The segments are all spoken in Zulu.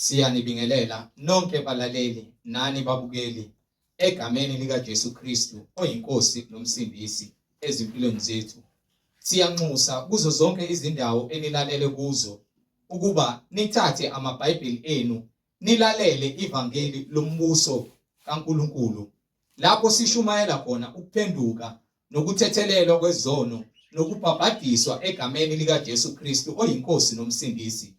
Siyanibingelela nonke balaleli nani babukeli egameni lika Jesu Kristu oyinkosi nomsindisi ezimpilweni zethu. Siyanxusa kuzo zonke izindawo enilalele kuzo ukuba nithathe amaBhayibheli enu nilalele ivangeli lombuso kaNkulunkulu lapho sishumayela khona ukuphenduka nokuthethelelwa kwezono nokubhabhadiswa egameni lika Jesu Kristu oyinkosi nomsindisi.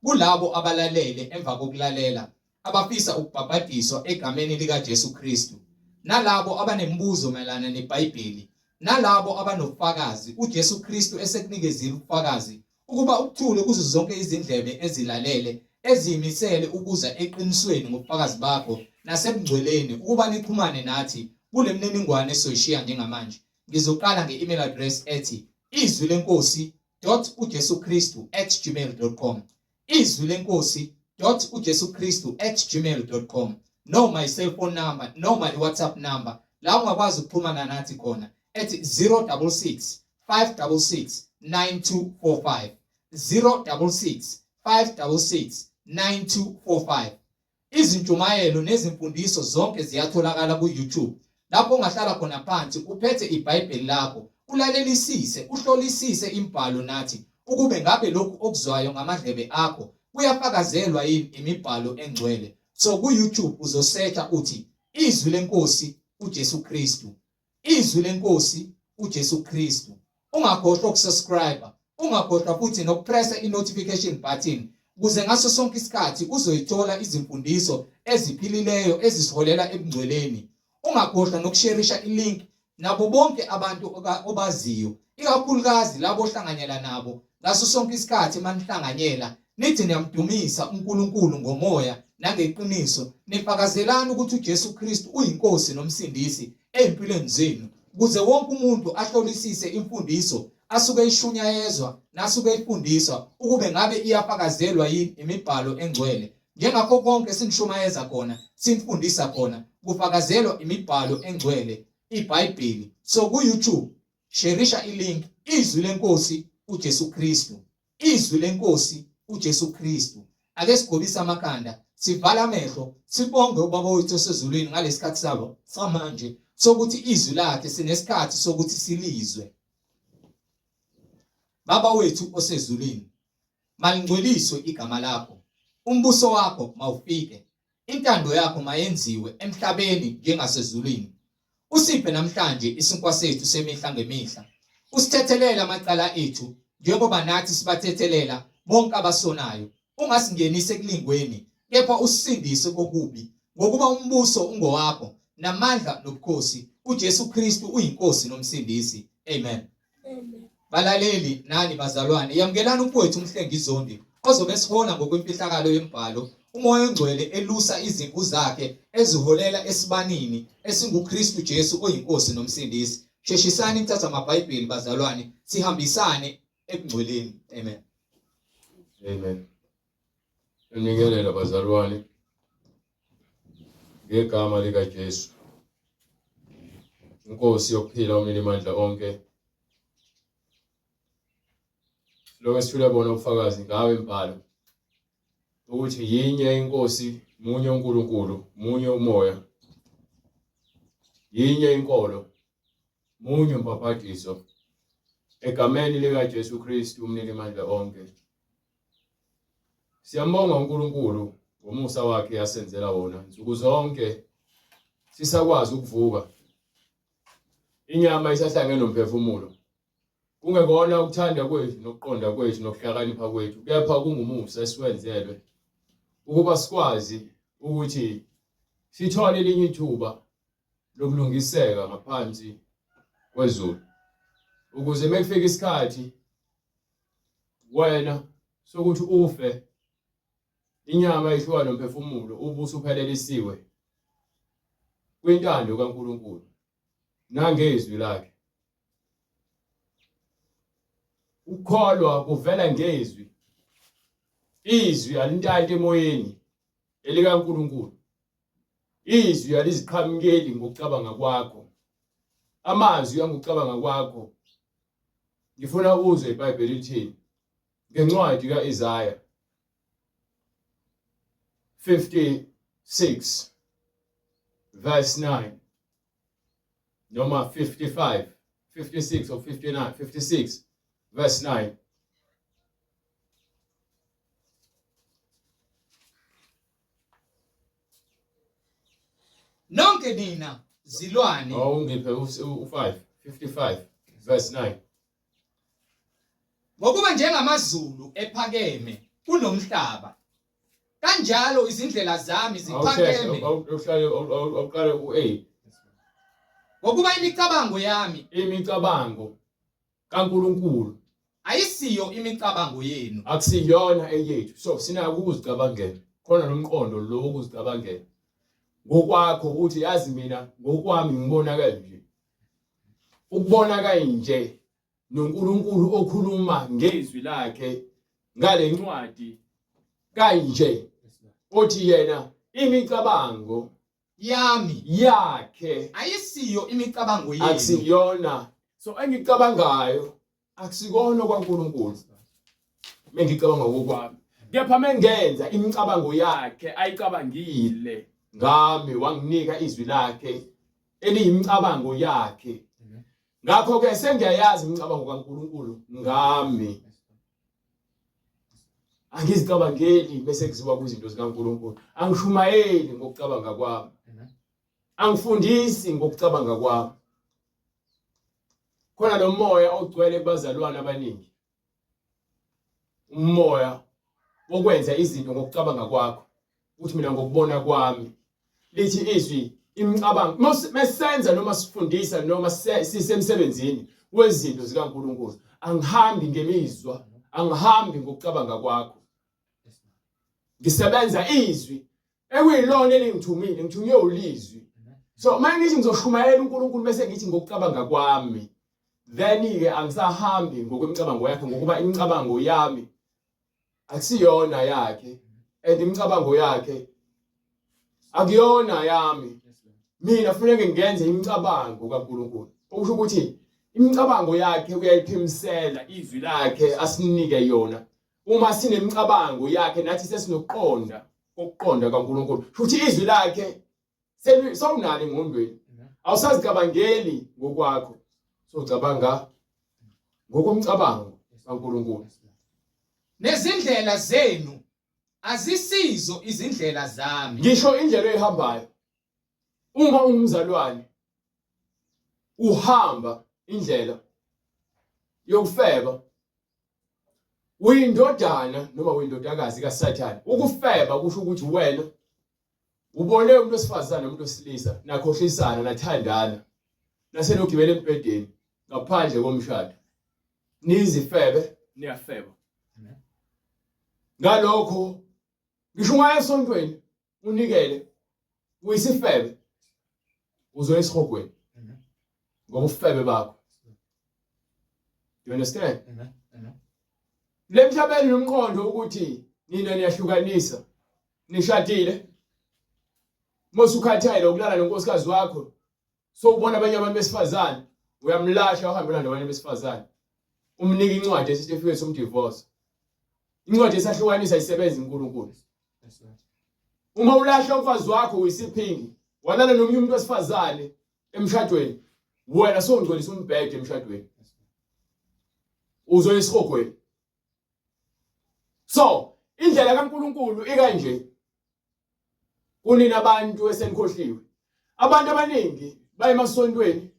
Kulabo abalalele emva kokulalela abafisa ukubhabhadiswa egameni lika Jesu Kristu, nalabo abanembuzo mayelana neBhayibheli, nalabo abanofakazi uJesu Kristu esekunikezile ubufakazi ukuba ukuthule kuzo zonke izindlebe ezilalele ezimisele ukuza eqinisweni ngobufakazi bakho nasebungcweleni ukuba nixhumane nathi kule mniningwane esoyishiya njengamanje. Ngizoqala nge-email address ethi izwilenkosi.ujesukristu@gmail.com, izwilenkosi.ujesukristu@gmail.com, noma i-cellphone number noma i-WhatsApp number la ungakwazi ukuxhumana nathi khona ethi 066 566 9245, 066 566 9245. Izintshumayelo nezimfundiso zonke ziyatholakala ku-YouTube lapho ungahlala khona phansi uphethe iBhayibheli lakho ulalelisise uhlolisise imbhalo nathi ukube ngabe lokhu okuzwayo ngamadlebe akho kuyafakazelwa yini imibhalo engcwele. So ku-YouTube uzosearcha uthi izwi lenkosi uJesu Kristu, izwi lenkosi uJesu Kristu. Ungakhohlwa ukusubscribe, ungakhohlwa futhi nokupressa i-notification button ukuze ngaso sonke isikhathi uzoyithola izimfundiso eziphilileyo ezisiholela ebungcweleni. Ungakhohlwa nokusharisha i-link nabo bonke abantu obaziyo, ikakhulukazi labo ohlanganyela nabo ngaso sonke isikhathi manihlanganyela nithi niyamdumisa uNkulunkulu ngomoya nangeqiniso, nifakazelana ukuthi uJesu Kristu uyinkosi nomsindisi empilweni zenu, ukuze wonke umuntu ahlolisise imfundiso asuke eyishunyayezwa nasuke eyifundiswa ukube ngabe iyafakazelwa yini imibhalo engcwele. Njengakho konke sinishumayeza khona sinifundisa khona kufakazelwa imibhalo engcwele, iBhayibheli. So ku-YouTube sharisha i-link izwi lenkosi uJesu Kristu, izwi lenkosi uJesu Kristu. Ake sigobise amakhanda, sivala amehlo, sibonge ubaba wethu osezulwini ngalesikhathi sabo samanje sokuthi izwi lakhe sinesikhathi sokuthi silizwe. Baba wethu osezulwini, malingcweliswe igama lakho, umbuso wakho mawufike, intando yakho mayenziwe emhlabeni njengasezulwini. Usiphe namhlanje isinkwa sethu semihla ngemihla, usithethelele amacala ethu njengoba nathi sibathethelela bonke abasonayo. Ungasingenise ekulingweni, kepha usindise kokubi, ngokuba umbuso ungowakho namandla nobukhosi uJesu Kristu uyinkosi nomsindisi. Amen. Amen. Balaleli nani bazalwane, yamkelana umfowethu uMhlengizondi ozobe sihola ngokwemfihlakalo yembhalo, umoya ongcwele elusa izimvu zakhe eziholela esibanini esinguKristu Jesu oyinkosi nomsindisi. Sheshisani nithatha amaBhayibheli bazalwane, sihambisane ekungcweleni. Amen. Amen. Ngibingelela bazalwane ngegama lika Jesu, inkosi yokuphila uMilimandla onke. Lokho sithule bona ubufakazi ngawe imbhalo ukuthi yinye inkosi, munye uNkulunkulu, munye umoya, yinye inkolo, munye umbhaphathiso egameni lika Jesu Kristu uMilimandla onke. Siyambonga uNkulunkulu ngomusa wakhe yasenzela wona nsuku zonke sisakwazi ukuvuka, inyama isahlangene nomphefumulo, kungekona ukuthanda kwethu nokuqonda kwethu nokuhlakanipha kwethu, kepha kungumusa esiwenzelwe ukuba sikwazi ukuthi sithole elinye ithuba lokulungiseka ngaphansi kwezulu, ukuze mekufika isikhathi wena sokuthi ufe, inyama ishwa nomphefumulo ubuso uphelelisiwe kwintando kaNkulunkulu nangezwi lakhe. Ukukholwa kuvela ngezwi, izwi alintanti emoyeni elikaNkulunkulu, izwi aliziqhamukeli ngokucabanga kwakho, amazwi angokucabanga kwakho. Ngifuna uzwe iBhayibheli lithini ngencwadi kaIsaya 56 verse 9 noma 55 56 or 59 56 verse 9 nonke nina zilwane awungiphe u5 55 verse 9 ngokuba njengamazulu ephakeme kunomhlaba kanjalo izindlela zami ziphakeme awuqale u8 ngokuba imicabango yami imicabango kaNkuluNkulu ayisiyo imicabango yenu akusiyona eyethu so sinako ukuzicabangela khona nomqondo lo ukuzicabangela ngokwakho uthi yazi mina ngokwami ngibona kanje ukubona kanje noNkulunkulu okhuluma ngezwi lakhe ngale ncwadi kanje othi yena imicabango yami yakhe ayisiyo imicabango yenu akusiyona so engicabangayo akusikona kwaNkulunkulu mengicabanga ngokwami kepha mengenza imicabango yakhe ayicabangile ngami wanginika izwi lakhe eliyimicabango yakhe ngakho ke sengiyayazi imicabango kaNkulunkulu ngami angizicabangeli bese kuziwa kuzinto zikaNkulunkulu angishumayeli ngokucabanga kwami angifundisi ngokucabanga kwami khona lo moya ogcwele kubazalwane abaningi umoya wokwenza izinto ngokucabanga kwakho uthi mina ngokubona kwami lithi izwi imicabango mesenza noma sifundisa noma sisemsebenzini wezinto zikaNkulunkulu angihambi ngemizwa angihambi ngokucabanga kwakho ngisebenza izwi ekuyilona elingithumile ngithunywe ulizwi so manje ngizoshumayela uNkulunkulu bese ngithi ngokucabanga kwami then ke angisahambi ngokwemicabango yakhe ngokuba imicabango yami akusiyona yakhe and imicabango yakhe akuyona yami mina kufanele ngenze imicabango kaNkulunkulu okusho ukuthi imicabango yakhe uyayiphimisela izwi lakhe asinike yona uma sinemicabango yakhe nathi sesinokuqonda kokuqonda kaNkulunkulu futhi izwi lakhe sewunalo engqondweni awusazicabangeli ngokwakho socabanga ngokomcabango kaNkulunkulu nezindlela zenu azisizo izindlela zami ngisho indlela ehambayo uma ungumzalwane uhamba indlela yokufeba uyindodana noma uyindodakazi kaSathane ukufeba kusho ukuthi wena ubone umuntu wesifazane nomuntu wesilisa nakhohlisana nathandana nasenogibela empedeni ngaphandle komshado nizifebe niyafeba ngalokho ngisho ungaya esontweni unikele uyisifebe uzoya esihogweni ngoba ufebe bakho you understand lemhlabeni nomqondo ukuthi nina niyahlukanisa nishadile mosukhathayile ukulala nonkosikazi wakho so ubona abanye abantu besifazane uyamlahla uhambela nabanye besifazane umnika incwadi esitifiketi somdivorce incwadi esahlukanisa isebenza uNkulunkulu uma ulahla umfazi wakho uyisiphingi walala nomunye umuntu wesifazane emshadweni wena songcolisa umbhede emshadweni uzoya esihogweni so indlela kaNkulunkulu ikanje kunina abantu esenikhohliwe abantu abaningi baye emasontweni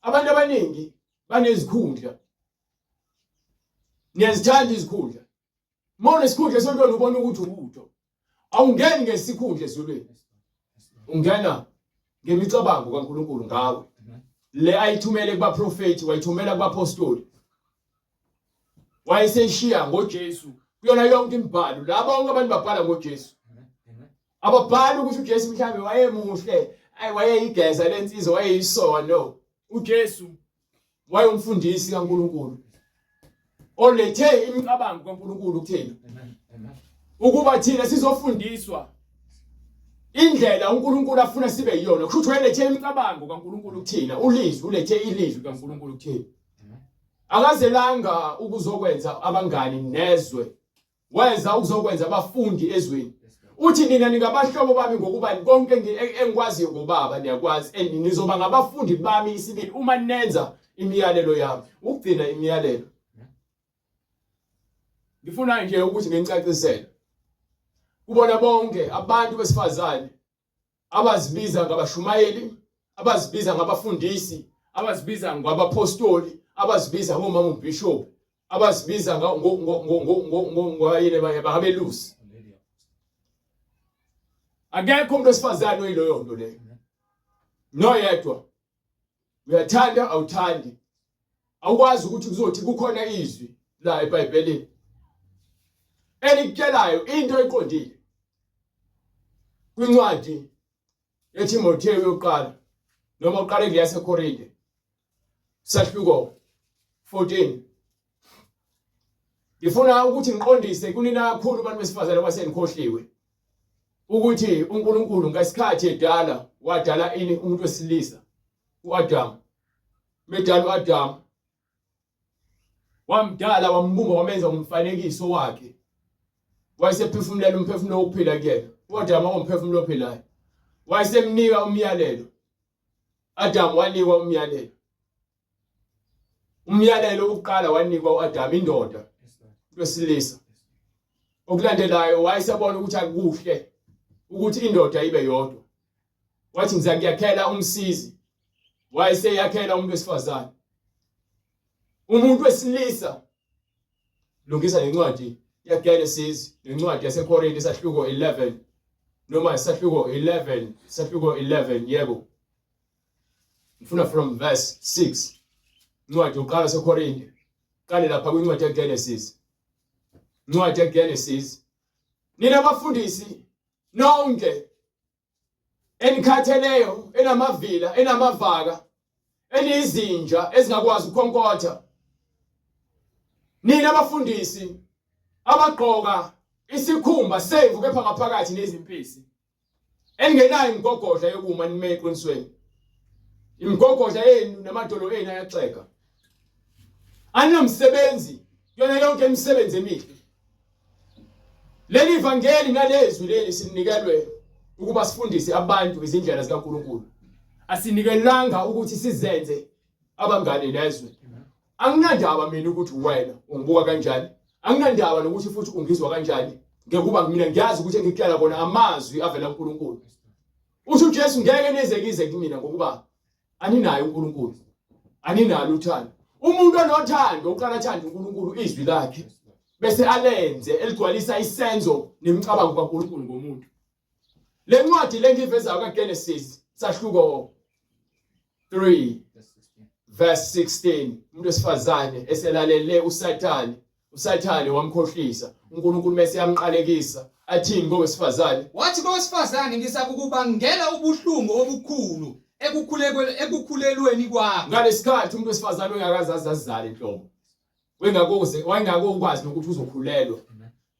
abantu abaningi banezikhundla niyazithanda izikhundla mona isikhundla esontweni ubona ukuthi ubutho awungeni ngesikhundla ezulwini ungena ngemicabango kaNkulunkulu ngawe le ayithumele kuba prophet wayithumela kuba apostoli wayeseshiya ngoJesu kuyona yonke imibhalo labo bonke abantu babhala ngoJesu ababhali ukuthi uJesu mhlambe wayemuhle wayeyigeza lensizwa wayeyisowa no uJesu wayumfundisi kaNkulunkulu olethe imicabango kaNkulunkulu kuthina ukuba thina sizofundiswa indlela uNkulunkulu afuna sibe yiyona kusho ukuthi wayelethe imicabango kaNkulunkulu kuthina ulizwi ulethe ilizwi kaNkulunkulu kuthina akazelanga ukuzokwenza abangani nezwe weza ukuzokwenza abafundi ezweni uthi nina ningabahlobo bami ngokuba konke engikwaziyo ngobaba niyakwazi and nizoba ngabafundi bami isibili uma nenza imiyalelo yami ukugcina imiyalelo. Ngifuna nje ukuthi ngenicacisele kubona bonke abantu besifazane abazibiza ngabashumayeli, abazibiza ngabafundisi, abazibiza ngabapostoli, abazibiza ngomama uBishop, abazibiza ngoyile babelusi. Akekho umuntu wesifazane oyiloyo nto leyo. Noyedwa. Uyathanda awuthandi. Awukwazi ukuthi kuzothi kukhona izwi la eBhayibhelini elikutshelayo into eqondile. Kwincwadi yeTimoteyu yokuqala noma uqala endlini yaseKorinte sahluko 14. Ngifuna ukuthi ngiqondise kunina kakhulu abantu besifazane abasenikhohliwe ukuthi uNkulunkulu ngesikhathi edala wadala ini umuntu wesilisa uAdam. Medala uAdam wamdala wambumba wamenza umfanekiso wakhe. Wayesephefumulela umphefumulo wokuphila kuyena. uAdam wawumphefumulo ophilayo. Wayesemnika umyalelo. Adam wanikwa umyalelo. Umyalelo wokuqala wanikwa uAdam indoda wesilisa. Okulandelayo wayesebona ukuthi akuhle ukuthi indoda ibe yodwa. Wathi ngizakuyakhela umsizi. Wayeseyakhela umuntu wesifazane. Umuntu wesilisa lungisa lencwadi yaGenesis, lencwadi yaseKorinte sahluko 11 noma sahluko 11 yebo. Ngifuna from verse 6. Incwadi uqala seKorinte. Qale lapha kwincwadi yaGenesis. Incwadi yaGenesis. Nina abafundisi nonke enikhatheleyo enamavila enamavaka enizinja ezingakwazi ukhonkotha. Nina abafundisi abagqoka isikhumba semvu kepha ngaphakathi nezimpisi engenayo imigogodla yokuma nime eqinisweni. Imigogodla yenu namadolo enu ayaxeka. Anomsebenzi yona yonke imisebenzi emihle. Leli ivangeli nalezwi leli sinikelwe ukuba sifundise abantu izindlela zikaNkulunkulu. Asinikelanga ukuthi sizenze abangane nezwe. Anginandaba mina ukuthi wena ungibuka kanjani. Anginandaba nokuthi futhi ungizwa kanjani. Ngekuba mina ngiyazi ukuthi engikutshela bona amazwi avela kuNkulunkulu. Uthi uJesu ngeke nezekize kumina ngokuba aninayo uNkulunkulu. Aninalo uthando. Umuntu onothando uqala athanda uNkulunkulu izwi lakhe bese alenze eligcwalisa isenzo nemicabango kaNkulunkulu ngomuntu. Le ncwadi lengivezayo kaGenesis sahluko 3 verse 16 umuntu wesifazane eselalele uSathane. uSathane wamkhohlisa uNkulunkulu mase yamqalekisa athini ngowesifazane. Wathi kowesifazane ngisakukubangela ubuhlungu obukhulu ekukhulelweni kwakho. Ngalesikhathi umuntu wesifazane ongakazazi azizale inhlobo. Wayengakokwazi nokuthi uzokhulelwa.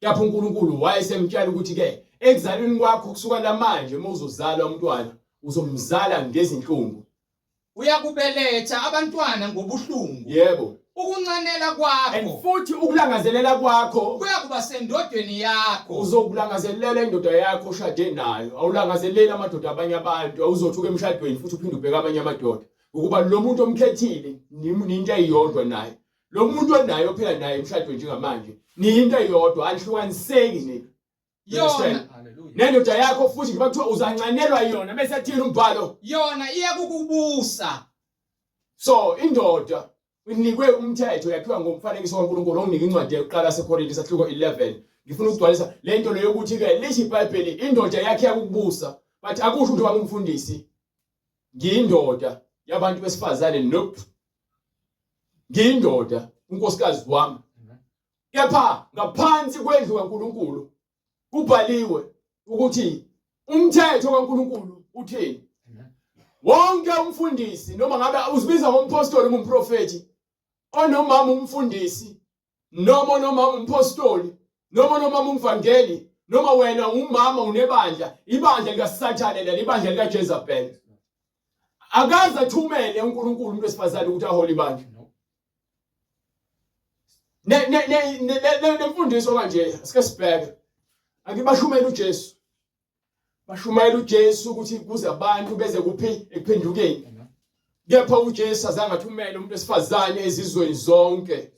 Lapho uNkulunkulu wayesemtshela ukuthi ke ekuzalweni kwakho kusuka namanje uma uzozala umntwana uzomzala ngezinhlungu. Uyakubeletha abantwana ngobuhlungu. Yebo. Ukuncanela kwakho. And futhi ukulangazelela kwakho kuyakuba sendodeni yakho. Uzokulangazelela indoda yakho oshade nayo. Awulangazelela amadoda abanye abantu. Awuzothuka emshadweni futhi uphinde ubheke abanye amadoda. Ukuba lo muntu omkhethile ninto eyodwa naye. Lo muntu onayo phela naye emshadweni njengamanje. Ninto eyodwa anihlukaniseki nini. Yona. Nendoda yakho futhi ngiba kuthiwa uzancanelwa yona bese athini umbhalo. Yona iyakukubusa. So indoda unikwe umthetho yakhiwa ngomfanekiso kaNkulunkulu onginika incwadi yokuqala seKorinte sahluko 11. Ngifuna ukugcwalisa lento leyo ukuthi ke lithi iBhayibheli indoda yakhe yakukubusa but akusho ukuthi wangumfundisi. Ngiyindoda yabantu besifazane nope. Ngiyindoda unkosikazi wami. Kepha ngaphansi kwendlu kaNkulunkulu kubhaliwe ukuthi umthetho kaNkulunkulu uthini. Wonke umfundisi noma ngabe uzibiza ngompostoli noma umprofeti onomama umfundisi noma umpostoli noma umvangeli noma wena umama unebandla ibandla likaSathane leli ibandla likaJezebel akaze athumele uNkulunkulu umuntu wesifazane ukuthi ahole ibandla. Ne mfundiso kanje sike sibheke akibashumele uJesu bashumayela uJesu ukuthi kuze abantu beze kuphi ekuphendukeni. Kepha uJesu azange athumele umuntu wesifazane ezizweni zonke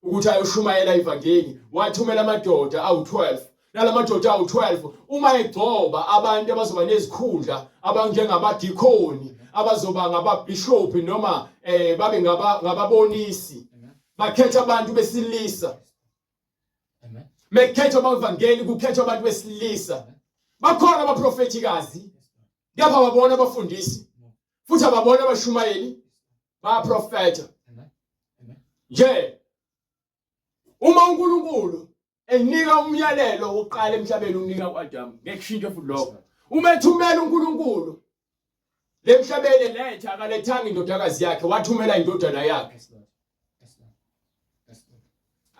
ukuthi ayoshumayela ivangeli. Wathumela amadoda awu-12. Nalamadoda awu-12 uma egcoba abantu abazoba nezikhundla abanjengamadikoni, abazoba ngababhishophi noma babe ngababonisi, bakhetha abantu besilisa. Mekhetha abavangeli kukhetha abantu besilisa. Bakhona abaprofetikazi, kepha babona abafundisi, futhi ababona abashumayeli, baprofeta. Nje uma uNkulunkulu enika umyalelo wokuqala emhlabeni unika uAdamu, ngekushintsha futhi lokho. Uma ethumela uNkulunkulu lemhlabeni letha akalethanga indodakazi yakhe, wathumela indodana yakhe.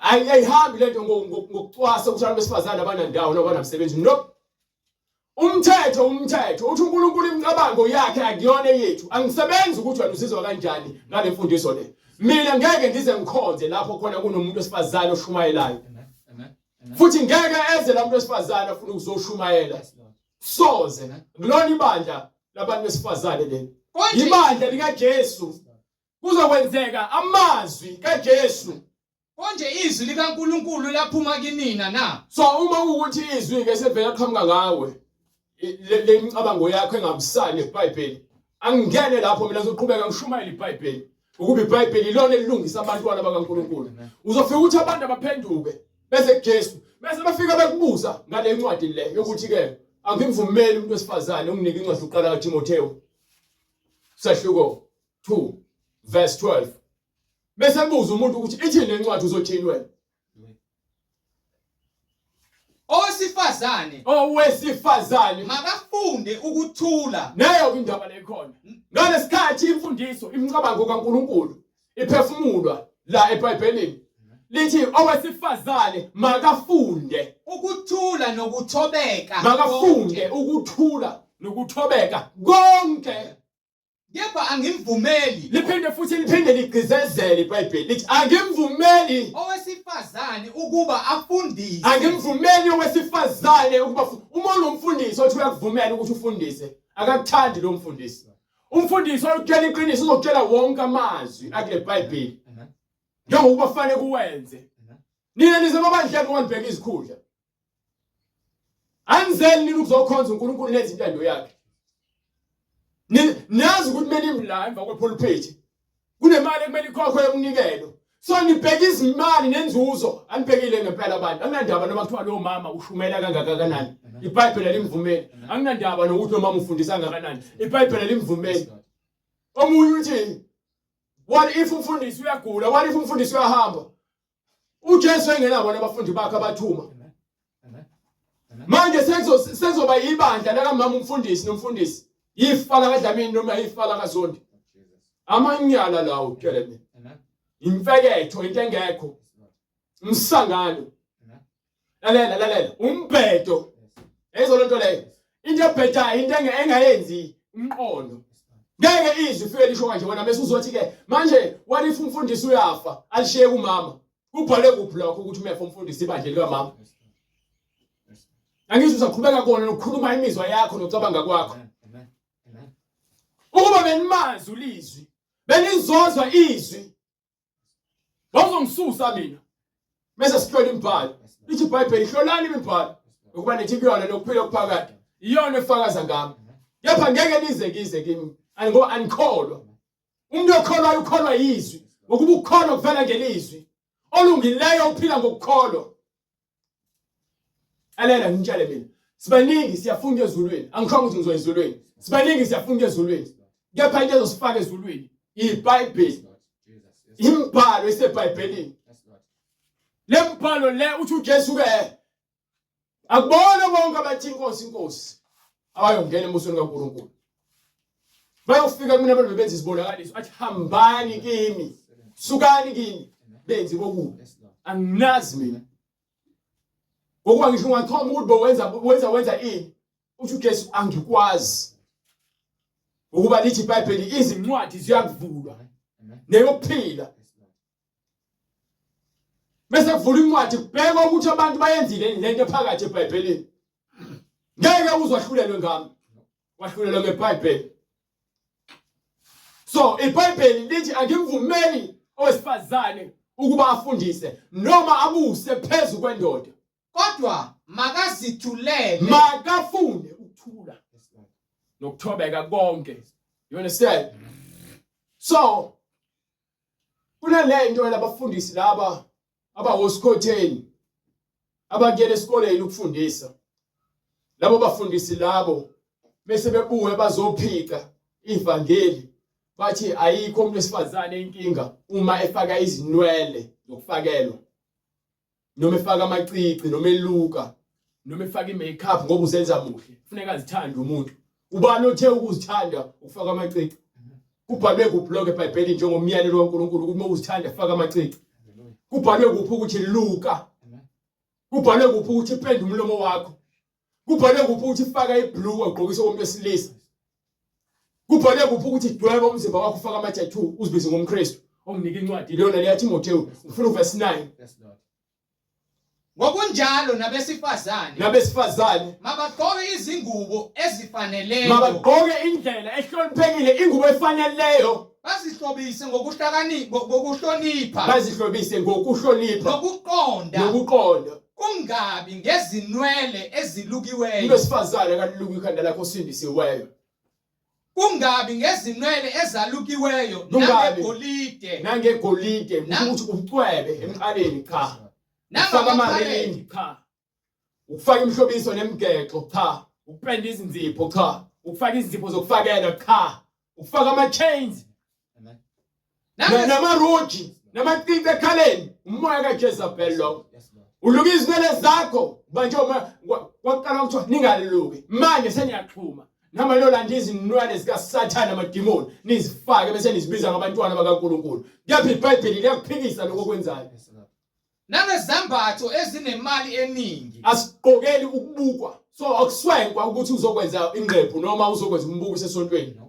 Ayihambi lento ngokucwasa ukuthi abantu besifazane abanandawo noma banamsebenzi. No. Umthetho uthi uNkulunkulu imicabango yakhe akuyona yethu. Angisebenzi ukuthi wena usizwa kanjani ngale mfundiso le. Mina ngeke ngize ngikhonze lapho khona kunomuntu wesifazane oshumayelayo. Futhi ngeke eze lamuntu wesifazane afuna ukuzoshumayela. Soze kulona ibandla labantu besifazane le. Ibandla likaJesu. Kuzokwenzeka amazwi kaJesu. Konje izwi likaNkulunkulu laphuma kinina na. So uma ukuthi izwi ke sevela qhamuka ngawe le imicabango yakho engabusani eBhayibheli, angingene lapho mina ngizoqhubeka ngishumayela iBhayibheli ukuba iBhayibheli ilona elungisa abantwana bakaNkulunkulu. Uzofika ukuthi abantu abaphenduke bese kuJesu bese bafika bekubuza ngale incwadi le yokuthi ke angimvumeli umuntu wesifazane unginike incwadi yokuqala kaTimotheo sahluko 2 verse 12. Bese kubuza umuntu ukuthi ithini lencwadi uzothini wena? Owesifazane makafunde ukuthula. Nayo indaba lekhona. Ngalesikhathi imfundiso imicabango kaNkulunkulu iphefumulwa la eBhayibhelini. Lithi owesifazane makafunde ukuthula nokuthobeka. Makafunde ukuthula nokuthobeka konke. Yepha angimvumeli. Liphinde ligqizezele iBhayibheli lithi angimvumeli owesifazane ukuba afundise. Angimvumeli owesifazane ukuba uma unomfundisi othi uyakuvumela ukuthi ufundise, akakuthandi lo mfundisi. Umfundisi oyotshela iqiniso uzokutshela wonke amazwi akule Bhayibheli. Njengoba kufanele kuwenze. Nina nizemabandla konibheka izikhundla. Anzeli nini ukuzokhonza uNkulunkulu nezintando yakhe. Nazi ukuthi kumele imla emva kwepulpit kunemali ekumele ikhokhwe yomnikelo. So nibheka izimali nenzuzo, anibhekile ngempela abantu. Anginandaba noma kuthiwa lo mama ushumela kangakanani. iBhayibheli limvumeli. Anginandaba nokuthi lo mama ufundisa kangakanani. iBhayibheli limvumeli. Omunye uthi what if umfundisi uyagula? What if umfundisi uyahamba? uJesu engenabo nabafundi bakhe abathuma. Manje senzoba yibandla lakamama umfundisi nomfundisi. Ifa lakaDlamini noma ifa lakaZondi. Amanyala lawo ukeleme. Imfeketho into engekho. Umsangano. Lalela. Umbhedo. Ezolonto leyo. Into ebhedayo into engayenzi umqondo. Ngeke izwi fike lisho kanje wena bese uzothi ke manje what if umfundisi uyafa alishiye kumama? Kubhale kuphi lokho ukuthi umefa umfundisi ibandla likamama? Angisho uzaqhubeka kona nokukhuluma imizwa yakho nokucabanga kwakho. Ukuba benimazi ulizwi, benizozwa izwi. Bazongisusa mina. Bese sihlola imibhalo. Lithi iBhayibheli hlolani imibhalo. Ukuba nethi kuyona nokuphila okuphakathi. Iyona efakaza ngami. Kepha ngeke nize kimi. Ngoba anikholwa. Umuntu okholwayo ukholwa yizwi. Ngokuba ukukholwa kuvela ngelizwi. Olungileyo uphila ngokukholwa. Alela ngitshele mina. Sibaningi siyafunda ezulwini. Angisho ukuthi ngizoya ezulwini. Sibaningi siyafunda ezulwini. Kepha into ezosifaka ezulwini iBhayibheli. Imibhalo eseBhayibhelini. Le mbhalo le uthi uJesu ke akubona bonke abathi inkosi abayongena embusweni kaNkulunkulu. Bayofika kumina abantu bebenza izibonakaliso athi hambani kimi, sukani kimi, benzi bokubi. Anginazi mina. Ngokuba ngisho ungathoma ukuthi wenza ini? Uthi uJesu angikwazi. Ukuba lithi iBhayibheli izincwadi ziyakuvulwa neyokuphila. Bese kuvula incwadi kubhekwa ukuthi abantu bayenzile lento phakathi eBhayibhelini. ngeke uzwahlulelwe ngami wahlulelwe ngeBhayibheli. So iBhayibheli lithi angimvumeli owesifazane ukuba afundise noma abuse phezulu kwendoda, kodwa makazithulele makafunde ukuthula nokuthobeka konke. You understand? So kunalento labafundisi laba abawosikhotheni abangena esikoleni ukufundisa. Labo bafundisi labo bese bebuye bazophika ivangeli bathi ayikho umuntu wesifazane inkinga uma efaka izinwele zokufakelwa noma efaka amacici noma eluka noma efaka imakeup ngoba usenza muhle. Kufuneka azithande umuntu. Ubani othe ukuzithanda ukufaka amacici? Kubhalwe kuphi lokho eBhayibhelini njengomyalelo kaNkulunkulu ukuthi uma uzithanda faka amacici? Kubhalwe kuphi ukuthi luka? Kubhalwe kuphi ukuthi penda umlomo wakho? Kubhalwe kuphi ukuthi faka iblue ugqokise umuntu wesilisa? Kubhalwe kuphi ukuthi dweba umzimba wakho ufaka ama-tattoo uzibize ngomKristu? Onginika incwadi leyona leya Timoteyu ufuna uverse 9. ngokunjalo nabesifazane mabagqoke izingubo ezifaneleyo, mabagqoke indlela ehloniphekile, ingubo efaneleyo, bazihlobise ngokuhlonipha, bazihlobise ngokuhlonipha nokuqonda, kungabi ngezinwele ezilukiweyo. Umuntu wesifazane akaluki ikhanda lakho osindisiweyo. Kungabi ngezinwele ezalukiweyo nangegolide ukuthi ucwebe emqaleni cha. Ufaka amaringi cha. Ukufaka imhlobiso nemigexo cha. Ukupenda izinzipho cha. Ukufaka izipho zokufakela cha. Ukufaka ama-chains. Namaroji namacici ekhaleni umoya kaJezebel lo. Uluka izinwele zakho manje waqala ukuthiwa ningaluki. Manje seniyaxhuma. Nama lolanda izinwele zikaSathane amadimoni nizifake bese nizibiza ngabantwana bakaNkulunkulu. Kepha iBhayibheli liyakuphikisa lokho okwenzayo. Nangezambatho ezinemali eningi. Asigqokeli ukubukwa. So akuswenkwa ukuthi uzokwenza ingqephu noma uzokwenza umbuko esesontweni.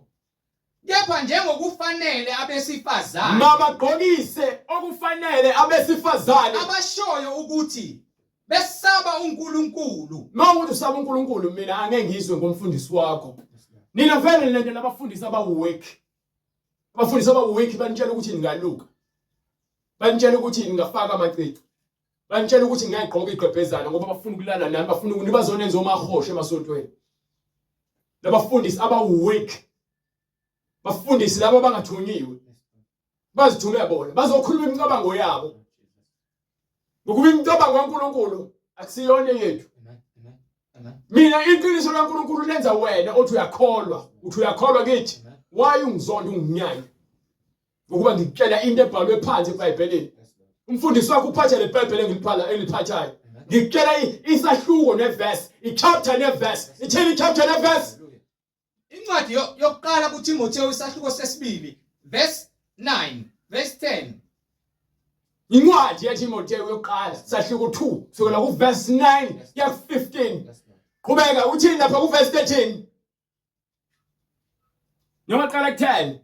Kepha njengokufanele abesifazane. Mabagqokise okufanele abesifazane abashoyo ukuthi besaba uNkulunkulu. Mawukuthi usaba uNkulunkulu mina angeke ngizwe ngomfundisi wakho. Nina vele lento labafundisi abaweak. Abafundisi abaweak banitshela ukuthi ningaluka. Banitshela ukuthi ningafaka amacici. Banitshela ukuthi ngiyagqoka igqebhezana ngoba bafuna ukulala nami, bafuna ukuthi bazonenza omahoshe emasontweni. Labafundisi abaweak. Bafundisi labo bangathunyiwe. Bazithume bona. Bazokhuluma imicabango yabo. Ngokuba imicabango kaNkulunkulu akusiyona yethu. Mina iqiniso laNkulunkulu lenza wena othi uyakholwa. Uthi uyakholwa kithi. Why ungizonda unginyanya? Ngokuba ngikutshela into ebhalwe phansi eBhayibhelini. Umfundisi wakho uphatha leBhayibheli eliphathayo. Ngikutshela isahluko neverse, ichapter neverse. Ithini ichapter neverse? Incwadi yokuqala kuTimoteyu isahluko sesibili verse 9 verse 10. Incwadi yaTimoteyu yokuqala sahluko 2 kusukela kuverse 9 ya 15. Qhubeka uthini lapha kuverse 13? Noma qala ku10.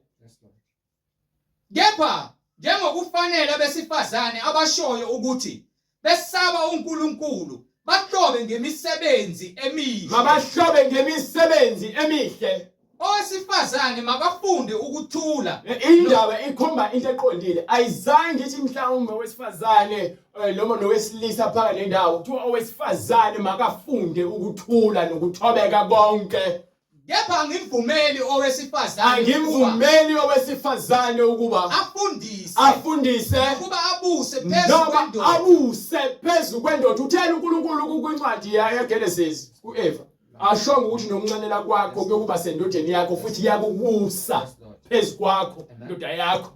Kepha njengokufanele abesifazane abashoyo ukuthi besaba uNkulunkulu bahlobe ngemisebenzi emihle. Mabahlobe ngemisebenzi emihle. Owesifazane makafunde ukuthula. Indaba ikhomba into eqondile. Ayizange ithi mhlawumbe owesifazane noma nowesilisa phakathi nendawo kuthiwa owesifazane makafunde ukuthula nokuthobeka konke. Kepha ngimvumeli owesifazane. Angimvumeli owesifazane ukuba afundise ukuba abuse phezulu kwendoda. Abuse phezulu kwendoda. Uthela uNkulunkulu kwincwadi yaGenesis kuEva. Ashonga ukuthi nomncanela kwakho kuyokuba sendodeni yakho futhi yakubusa phezulu kwakho indoda yakho.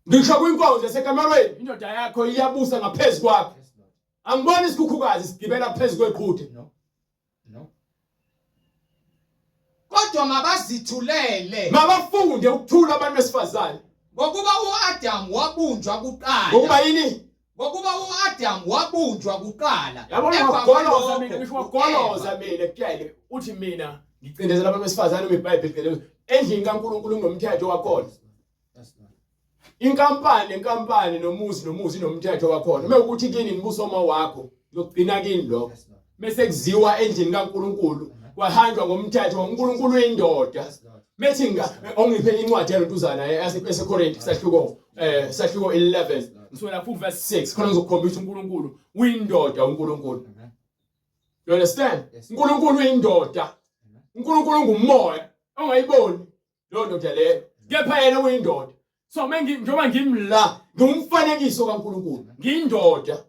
Ngisho kwinkonzo yasekamarweni indoda yakho iyabusa ngaphezulu kwakho. Angiboni isikhukhukazi sigibela phezulu kweqhuthe. Kodwa mabazithulele. Mabafunde ukuthula abantu besifazane. Ngokuba uAdam wabunjwa kuqala. Ngokuba yini? Ngokuba uAdam wabunjwa kuqala. Yabona ngokugoloza mina ngisho ngokugoloza mina kuyele uthi mina ngicindezela abantu besifazane eBhayibhelini endlini kaNkulunkulu ngomthetho wakhona. Inkampani nomuzi nomthetho wakhona. Uma ukuthi kini nibuso wakho yokugcina kini lo. mase kuziwa endlini kaNkulunkulu kwahanjwa ngomthetho uNkulunkulu uyindoda methi ongiphe incwadi yalontuzana yaseKorinti sahluko 11 ngisona ku verse 6 khona ngizokukhombisa uNkulunkulu uyindoda uNkulunkulu. You understand? uNkulunkulu uyindoda. uNkulunkulu ngumoya ongayiboni lo ndoda leyo kepha yena uyindoda. So njengoba ngimla ngumfanekiso kaNkulunkulu ngiyindoda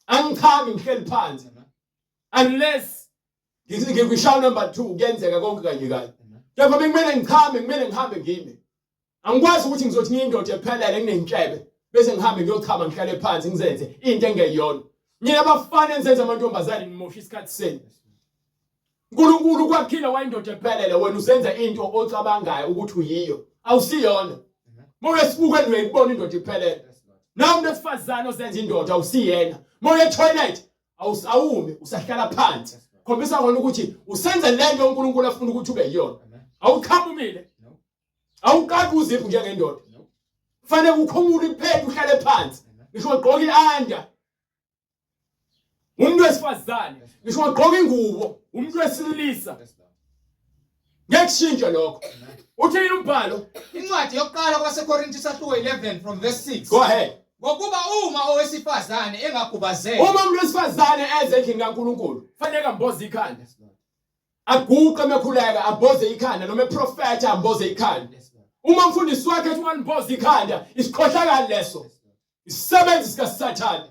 angikhambi ngihleli phansi unless ngikushaw number 2 kuyenzeka konke kanye kanye. Kepha bekumele ngihambe ngime. Angikwazi ukuthi ngizothi ngiyindoda ephelele nginenhlebe bese ngihambe ngiyochama ngihlale phansi ngizenze into engeyona. Mina abafana enzenza amantombazane ngimosha isikhathi seni. uNkulunkulu kwakhila wayindoda ephelele wena usenza into ocabangayo ukuthi uyiyo awusiyona. Moya sibuke uyayibona indoda iphelele. Nawe umuntu esifazane osenza indoda awusiyena. Moya etoilet awumi usahlala phansi. Khombisa khona ukuthi usenza lento uNkulunkulu afuna ukuthi ube yiyona. Awukhamumile. Awukaki uziphi njengendoda. Kufanele ukhomule iphepha uhlale phansi. Ngisho ugqoka ianda. Umuntu wesifazane ngisho ugqoka ingubo umuntu wesilisa. Ngekushintsha lokho. Uthini umbhalo? Incwadi yokuqala kwaseKorinti sahluko 11 from verse 6. Go ahead. Ngokuba uma owesifazane engakubazeki Uma umuntu wesifazane eze endlini kaNkulunkulu fanele amboze ikhanda. Aguqe mekhuleka abhoze ikhanda noma eprofeta amboze ikhanda. Uma umfundisi wakhe ethi unganibhoza ikhanda isikhohlakala leso. Isisebenzi sikaSathane.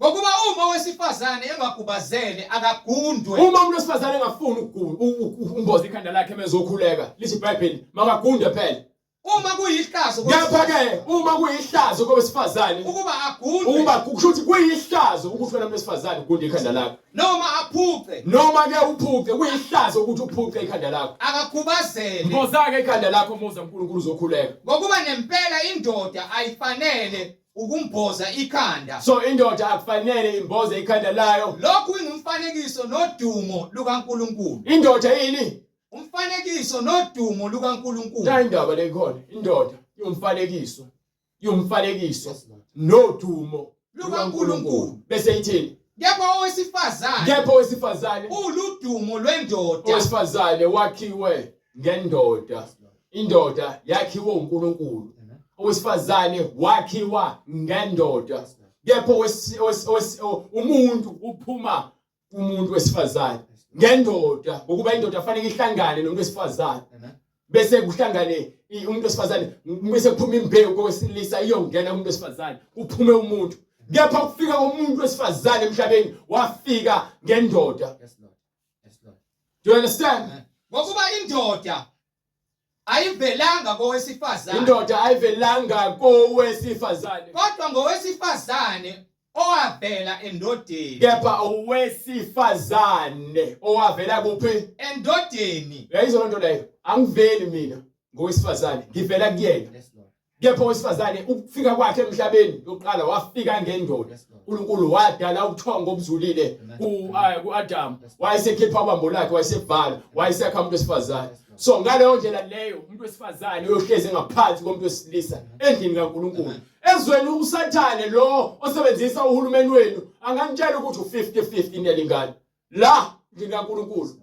ngokuba uma owesifazane engakubazele akagundwe. Uma umuntu wesifazane engafuni umboze ikhanda lakhe mezokhuleka lithi iBhayibheli makagunde phela. Uma kuyihlazo Ngapha ke uma kuyihlazo kowesifazane ukuba agundwe uma kusho ukuthi kuyihlazo ukuthi wena umuntu wesifazane ugunde ikhanda lakho. noma aphuqe Noma ke uphuqe kuyihlazo ukuthi uphuqe ikhanda lakho. akakubazele Mboza ke ikhanda lakho moza uNkulunkulu uzokhuleka. ngokuba nempela indoda ayifanele ukumbhoza ikhanda. So indoda akufanele imboze ikhanda layo. Lokhu ingumfanekiso nodumo lukaNkulunkulu. Indoda yini? Umfanekiso nodumo lukaNkulunkulu. Indaba lekhona indoda yomfanekiso nodumo lukaNkulunkulu. Bese ithini? Kepha owesifazane uludumo lwendoda. Owesifazane wakhiwe ngendoda. Indoda yakhiwe uNkulunkulu. Owesifazane wakhiwa ngendoda. Kepha umuntu uphuma umuntu wesifazane ngendoda ngokuba indoda fanele ihlangane nomuntu wesifazane. Bese kuhlangane umuntu wesifazane bese kuphuma imbewu kowesilisa iyongena umuntu wesifazane kuphume umuntu. Kepha kufika umuntu wesifazane emhlabeni wafika ngendoda. Do you understand? Ngokuba indoda ayivelanga kowesifazane. Indoda ayivelanga kowesifazane. Kodwa ngowesifazane owavela endodeni. Kepha owesifazane owavela kuphi? Endodeni. Yayizona lonto leyo. Angiveli mina ngowesifazane, ngivela kuyena. Kepha owesifazane ukufika kwakhe emhlabeni yokuqala wafika ngendoda. uNkulunkulu wadala ubuthongo obuzulile ku-Adam. Wayesekhipha ubambo lakhe, wayesevala, wayesakha umuntu wesifazane. So ngaleyo ndlela leyo umuntu wesifazane uyohlezi ngaphansi komuntu wesilisa endlini kaNkulunkulu. Ezweni uSathane lo osebenzisa uhulumeni wenu angangitshela ukuthi u50-50 inelingane. La endlini kaNkulunkulu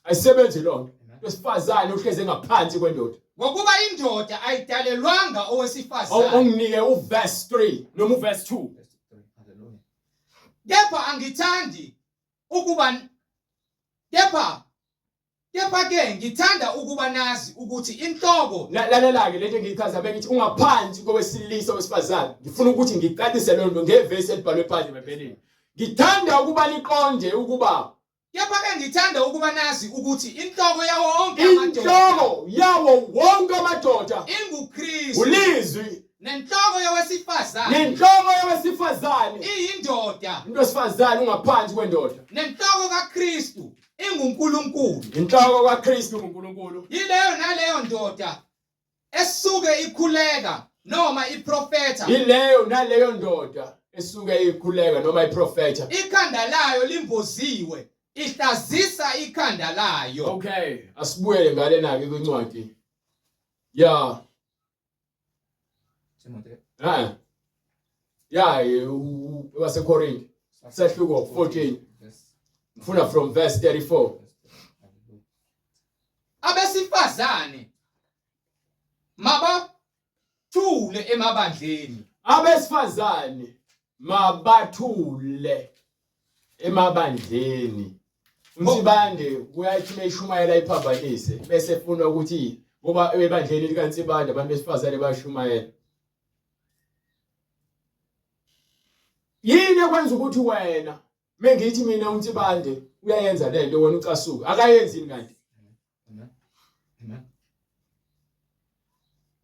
ayisebenzi lonto. Wesifazane uhlezi ngaphansi kwendoda. Ngokuba indoda ayidalelwanga owesifazane. Onginike uverse 3 noma uverse 2. Kepha angithandi ukuba ke ngithanda ukuba nazi ukuthi inhloko lalela ke lento engiyichaza bengithi ungaphansi kowesilisa wesifazane. Ngifuna ukuthi ngiqalise lonto ngevesi elibhalwe phansi eBhayibhelini. Ngithanda ukuba liqonde ukuba kepha ke ngithanda ukuba nazi ukuthi inhloko yawo wonke amadoda inguKristu. ulizwi nenhloko yowesifazane iyindoda. umuntu wesifazane ungaphansi kwendoda. Nenhloko kaKristu inguNkulunkulu. Inhloko kaKristu uNkulunkulu. Yileyo naleyo ndoda esuke ikhuleka noma iprofeta. Yileyo naleyo ndoda esuke ikhuleka noma iprofeta. Ikhanda layo limboziwe. Ihlazisa ikhanda layo. Okay, asibuyele ngale nake kwincwadi. Yeah. waseKorinti sahluko 14 Ngifuna from verse 34. Abesifazane mabathule emabandleni. Abesifazane mabathule emabandleni. Umsibande uyathi meshumayela iphambanise bese efuna ukuthi ngoba ebandleni likaNsibande abantu besifazane bayashumayela. Yini ekwenza ukuthi wena mengithi mina uNsibande uyayenza lento wena ucasuka akayenzi kanti?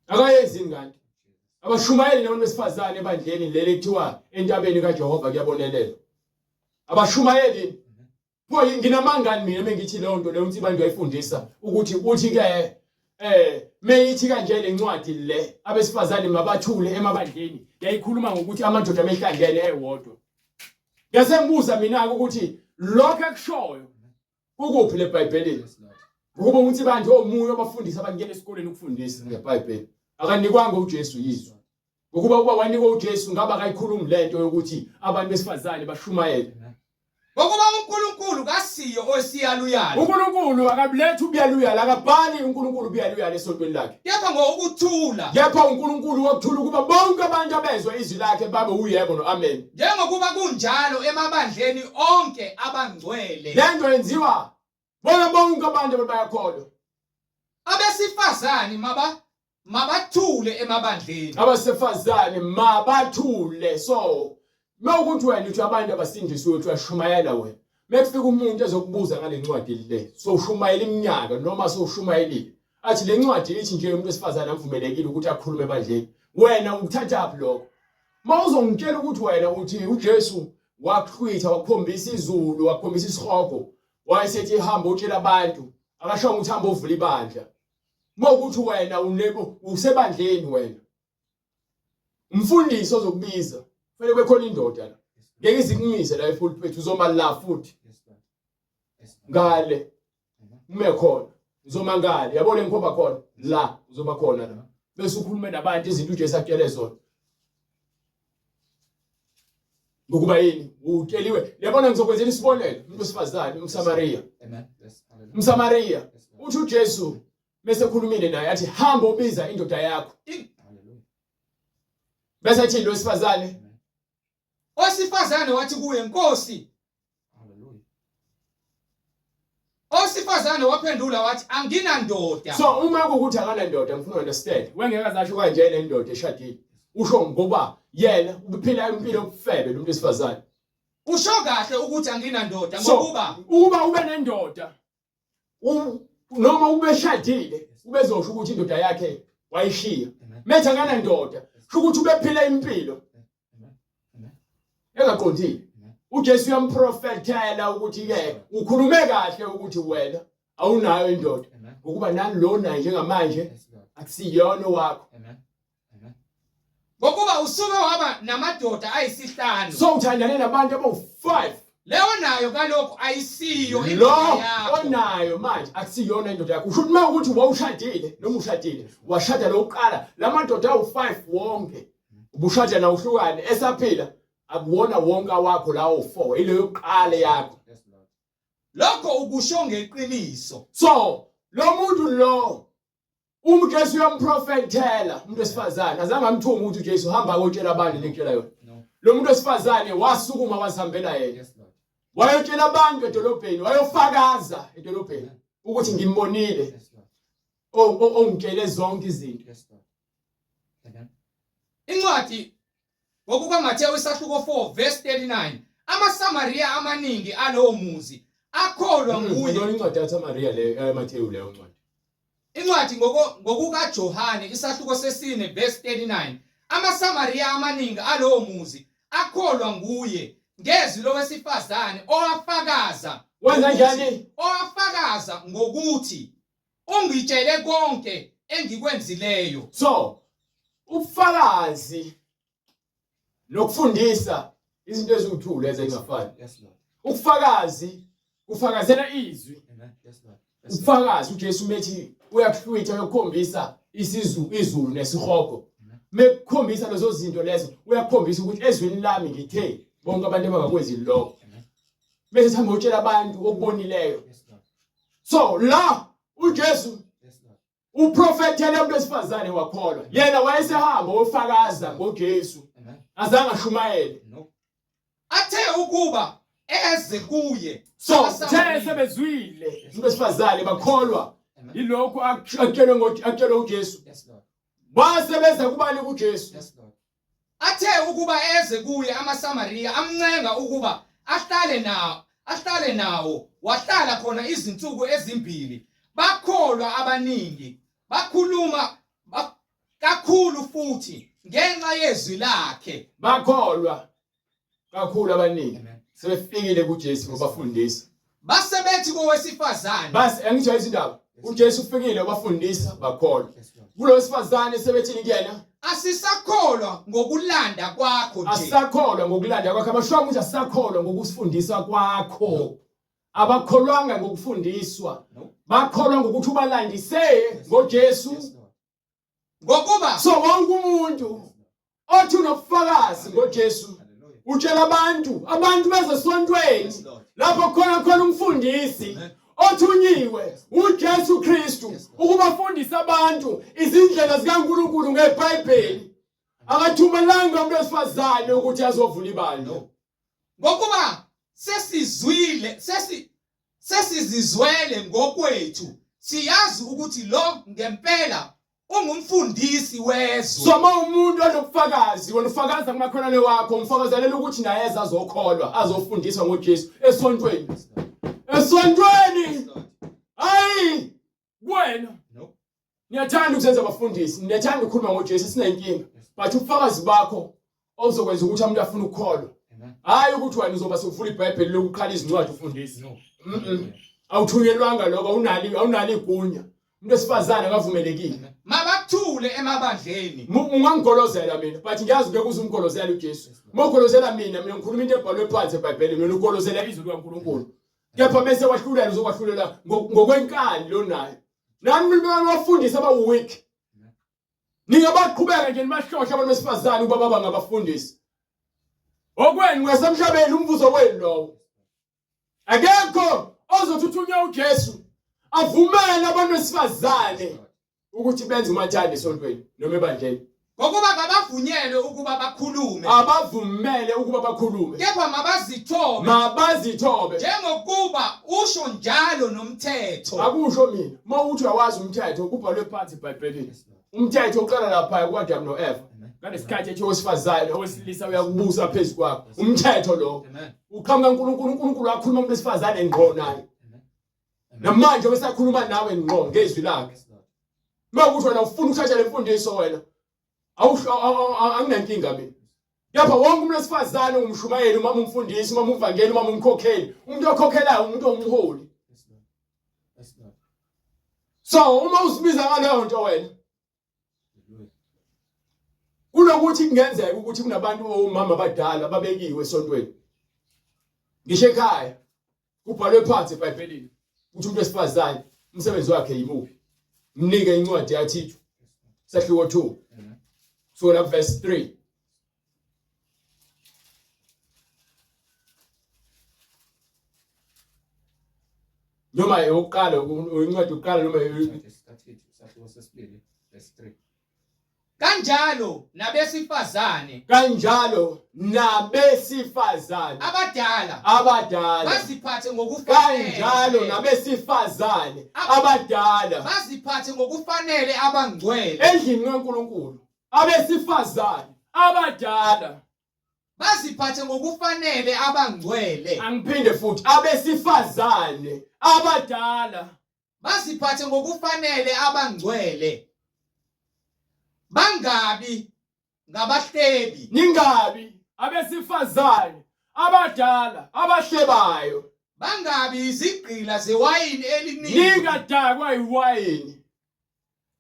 Akayenzi kanti? Abashumayeli nabantu besifazane ebandleni leli kuthiwa entabeni kaJehova kuyabonelela. Abashumayeli pho nginamangani mina mengithi leyo nto leyo uNsibande uyayifundisa ukuthi uthi ke meyithi kanje lencwadi le abesifazane mabathule emabandleni yayikhuluma ngokuthi amadoda amehlangene ewodwa. Yasembuza mina ukuthi lokho ekushoyo ukuphi leBhayibhelini? Ngoba uNsibande omunye abafundisi abangena esikoleni ukufundisa ngeBhayibheli. Akanikwanga uJesu yizwa. Ngokuba wanikwa uJesu ngaba akayikhulumi lento yokuthi abantu besifazane bashumayele. Ngokuba uNkulunkulu kasiyo osiyaluyala. uNkulunkulu akabuletha ubuyaluyala akabhali uNkulunkulu ubuyaluyala esontweni lakhe. Kepha ngokuthula. Kepha uNkulunkulu wokuthula ukuba bonke abantu abezwe izwi lakhe babe uyebo noamen. Njengokuba kunjalo emabandleni onke abangcwele. Lento yenziwa bona bonke abantu bayakholwa. Abesifazane mabathule emabandleni. Abasifazane mabathule. So mawukuthi wena uthi abantu abasindisiwe uthi uyashumayela wena. Mekufika umuntu ezokubuza ngale ncwadi le. So ushumayela iminyaka noma so ushumayelile. Athi le ncwadi ithi nje umuntu wesifazane amvumelekile ukuthi akhulume ebandleni. Wena ukuthatha aphi lokho? Mawuzongitshela ukuthi wena uthi uJesu wakhwitha wakhombisa izulu wakhombisa isihogo. Wayesethi hamba utshela abantu akashonga ukuthi hamba uvula ibandla. Mawukuthi wena unebo usebandleni wena. Umfundisi ozokubiza fanele bekhona indoda la. Ngeke izikunise la ePulpit uzoma la futhi. Ngale. Ume khona. Uzoma ngale. Yabona engikhomba khona la uzoba khona la. Bese ukhulume nabantu izinto uJesu akutshele zona. Ngokuba yini utsheliwe yabona ngizokwenzela isibonelo umuntu wesifazane umSamaria. Amen. umSamaria uthi uJesu bese khulumile naye athi hamba ubiza indoda yakho. Bese athi lo wesifazane Osifazane wathi kuye Nkosi. Hallelujah. Osifazane waphendula wathi anginandoda. So uma ukuthi akana ndoda ngifuna understand wengeke azasho kanje nendoda eshadile usho ngoba yena uphila impilo yokufebe lo muntu wesifazane. Usho kahle ukuthi anginandoda So ngokuba uma ube nendoda noma ubeshadile ubezosho ukuthi indoda yakhe wayishiya. Metha akana ndoda sho ukuthi ubephila impilo engaqondile. uJesu uyamprofethela ukuthi ke ukhulume kahle ukuthi wena awunayo indoda ngokuba nani lo naye njengamanje akusiyona wakho. ngokuba usuke waba namadoda ayisihlanu. So uthandane nabantu abawu5 Leyo nayo kalokho ayisiyo lo indoda yakho. onayo manje akusiyona indoda yakho. Usho ukuthi mawukuthi wawushadile noma ushadile washada lokuqala lamadoda awu5 wonke ubushada na uhlukane esaphila akuwona wonke wakho lawo 4 ile yokuqala yakho. Lokho ukusho ngeqiniso. So lo muntu lo uJesu uyamprofethela umuntu wesifazane azange amthuma ukuthi uJesu hamba ayotshela abantu lekutshela yona. Lo muntu wesifazane wasukuma wasihambela yena. Wayotshela abantu edolobheni wayofakaza edolobheni ukuthi ngimbonile ongitshele zonke izinto. Incwadi ngokuka Mateyu isahluko 4 verse 39 amaSamaria amaningi alowo muzi akholwa nguye. Lo incwadi yaSamaria le Mateyu leyo ncwadi. Incwadi ngokuka Johane isahluko sesine verse 39 amaSamaria amaningi alowo muzi akholwa nguye ngezwi lowesifazane owafakaza. Wenza njani? Owafakaza ngokuthi ungitshele konke engikwenzileyo. So ubufakazi nokufundisa izinto eziwuthule ezingafani. Ubufakazi ufakazela izwi. Ubufakazi uJesu methi uyakuhlwitha uyakhombisa izulu nesihogo. Mekukhombisa lezo zinto lezo uyakhombisa ukuthi ezweni lami ngithe bonke abantu abangakwenzi lokho. bese sihamba utshela abantu okubonileyo. So la uJesu uprofethele umuntu wesifazane wakholwa. Yena wayesehamba ofakaza ngoJesu. Azange ashumayele. Athe ukuba eze kuye. So the sebezwile umuntu wesifazane bakholwa. Yilokho akutshelwe uJesu. Basebeza kubani kuJesu. Athe ukuba eze kuye amaSamariya amncenga ukuba ahlale nawo wahlala khona izinsuku ezimbili. Bakholwa abaningi bakhuluma kakhulu futhi ngenxa yezwi lakhe. Bakholwa kakhulu abaningi sebefikile kuJesu ngobafundisa. Base bethi kowesifazane basi angitsho izindaba uJesu ufikile wabafundisa bakholwa. Kulo wesifazane sebethini kuyena asisakholwa ngokulanda kwakho nje. Asisakholwa ngokulanda kwakho. Abasho ukuthi asisakholwa ngokusifundisa kwakho. Abakholwanga ngokufundiswa. Bakholwa ngokuthi ubalandise ngoJesu. Ngokuba So wonke umuntu othi unobufakazi ngoJesu utshela abantu bezesontweni lapho khona umfundisi othunyiwe uJesu Kristu ukubafundisa abantu izindlela zikaNkulunkulu ngeBhayibheli. Akathumelanga umuntu wesifazane ukuthi azovula ibandla. Ngokuba sesizizwele ngokwethu siyazi ukuthi lo ngempela ungumfundisi wezwe. Soma umuntu onobufakazi wena ufakaza kumakholane wakho umfakazelela ukuthi naye azokholwa azofundiswa ngoJesu esontweni. Esontweni hayi wena niyathanda ukuzenza abafundisi niyathanda ukukhuluma ngoJesu sinenkinga but ubufakazi bakho ozokwenza ukuthi umuntu afune ukukholwa. Hayi ukuthi wena uzoba sokuvula iBhayibheli lokuqala izincwadi ufundisi. Awuthunyelwanga lokho awunali igunya. Umuntu wesifazane akavumelekile. Mabathule emabandleni. Ungangigolozela mina but ngiyazi ngeke uzumgolozela uJesu. Mawugolozela mina ngikhuluma into ebhalwe phansi eBhayibhelini mina ugolozela izwi likaNkulunkulu. Kepha bese wahlulela uzokwahlulela ngokwenkani lo nayo. Nani bafundisi abaweak. Ningabaqhubeka nje nibahlohla abantu besifazane ukuba baba ngabafundisi. Okwenu ngasemhlabeni umvuzo wenu lowo. Akekho ozothuthunye uJesu avumele abantu besifazane ukuthi benze umathanda esontweni noma ebandleni. Ngokuba kabavunyelwe ukuba bakhulume. Abavumele ukuba bakhulume. Kepha mabazithobe. Njengokuba usho njalo nomthetho. Akusho mina. Mawuthi uyawazi umthetho kubhalwe phansi eBhayibhelini. Umthetho uqala lapha kwaDamu noEva. Ngesikhathi ethi owesifazane owesilisa uyakubusa phezulu kwakho. Umthetho lo. Uqhamuka uNkulunkulu wakhuluma umuntu wesifazane ngqo naye. Namanje besakhuluma nawe ngqo ngezwi lakhe. Mawuthi wena ufuna ukuthatha lemfundiso wena. Anginankinga mina. Yapha wonke umuntu wesifazane ungumshumayeli uma umfundisi uma umvangeli uma umkhokheli. Umuntu okhokhelayo umuntu omholi. So uma usibiza ngaleyo nto wena kunokuthi kungenzeka ukuthi kunabantu omama abadala babekiwe esontweni. Ngisho ekhaya kubhalwe phansi eBhayibhelini ukuthi umuntu wesifazane umsebenzi wakhe yimuphi. Mnike incwadi yaThithu sahluko 2 so la verse 3. Noma yokuqala incwadi yokuqala noma sahluko sesibili verse 3. Kanjalo nabesifazane abadala baziphathe ngokufanele. Kanjalo nabesifazane abadala baziphathe ngokufanele abangcwele endlini kaNkulunkulu. Abesifazane abadala baziphathe ngokufanele abangcwele. Angiphinde futhi abesifazane abadala baziphathe ngokufanele abangcwele. Bangabi ngabahlebi. Ningabi abesifazane abadala abahlebayo. Bangabi izigqila zewayini eliningi. Ningadakwa iwayini.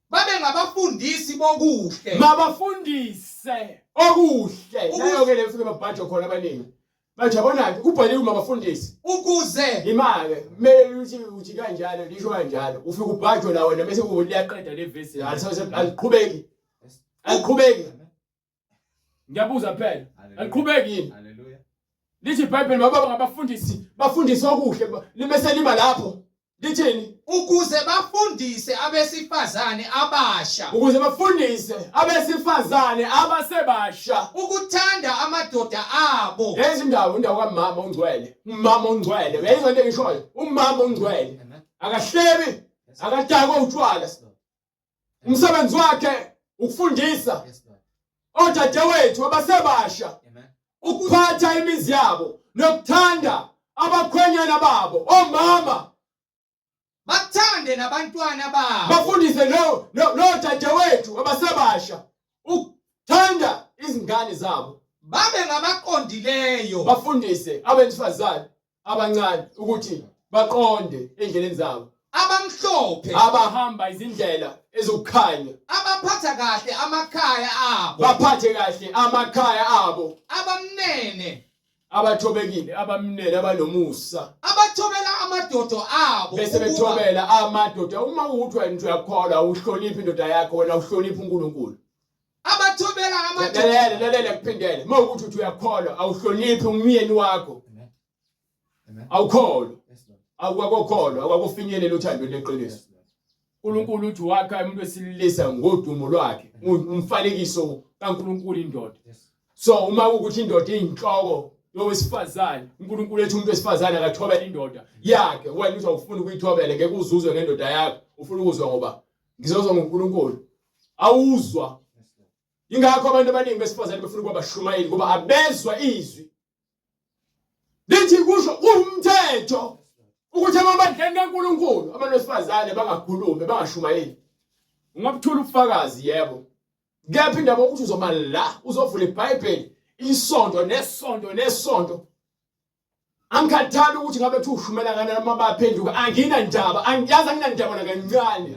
Babe ngabafundisi bokuhle. Mabafundise okuhle. Nayo ke lefike babhajo khona abaningi. Manje abonake kubhaliwe mabafundisi. Ukuze imake kumele uthi kanjalo lisho kanjalo. Ufike ubhajwe la wena bese uliyaqeda le verse. Aliqhubeki. Aliqhubeki. Ngiyabuza phela. Aliqhubeki yini? Hallelujah. lithi iBhayibheli mababa ngabafundisi bafundiswa okuhle limese lima lapho lithini ukuze bafundise abesifazane abasha ukuze bafundise abesifazane abasebasha ukuthanda amadoda abo. lezi ndawo indawo kamama ongcwele umama ongcwele uyayizwa into engishoyo umama ongcwele akahlebi akadako utshwala umsebenzi wakhe ukufundisa odadewethu abasebasha ukuphatha imizi yabo nokuthanda abakhwenyana babo omama bathande nabantwana babo. bafundise lo dadewethu abasebasha ukuthanda izingane zabo babe ngabaqondileyo. bafundise abesifazane abancane ukuthi baqonde endleleni zabo abamhlophe abahamba izindlela ezokukhanya abaphatha kahle amakhaya abo. baphathe kahle amakhaya abo abamnene abathobekile abamnene abanomusa abathobela amadoda abo. bese bethobela amadoda uma ukuthi wena uyakholwa uhlonipha indoda yakho wena uhlonipha uNkulunkulu abathobela amadoda. lalela kuphindele uma ukuthi uthi uyakholwa awuhloniphi umyeni wakho awukholwa awukakholwa awukakufinyelela uthando leqiniso uNkulunkulu uthi wakha umuntu wesilisa ngodumo lwakhe umfanekiso kaNkulunkulu indoda so uma ukuthi indoda iyinhloko yowesifazane uNkulunkulu ethi umuntu wesifazane akathobela indoda yakhe wena uzawufuna ukuyithobela ngeke uzuzwe ngendoda yakho ufuna ukuzwa ngoba ngizozwa ngoNkulunkulu awuzwa ingakho abantu abaningi besifazane befuna ukuba bashumayeli ngoba abezwa izwi lithi kusho umthetho ukuthi amabandleni kaNkulunkulu abantu besifazane bangakhulume bangashumayeli ungabuthula ubufakazi yebo kepha indaba ukuthi uzoma la uzovula iBhayibheli isonto nesonto angikhathali ukuthi ngabethi ushumela kana noma baphenduka anginandaba angiyazi anginandaba nakancane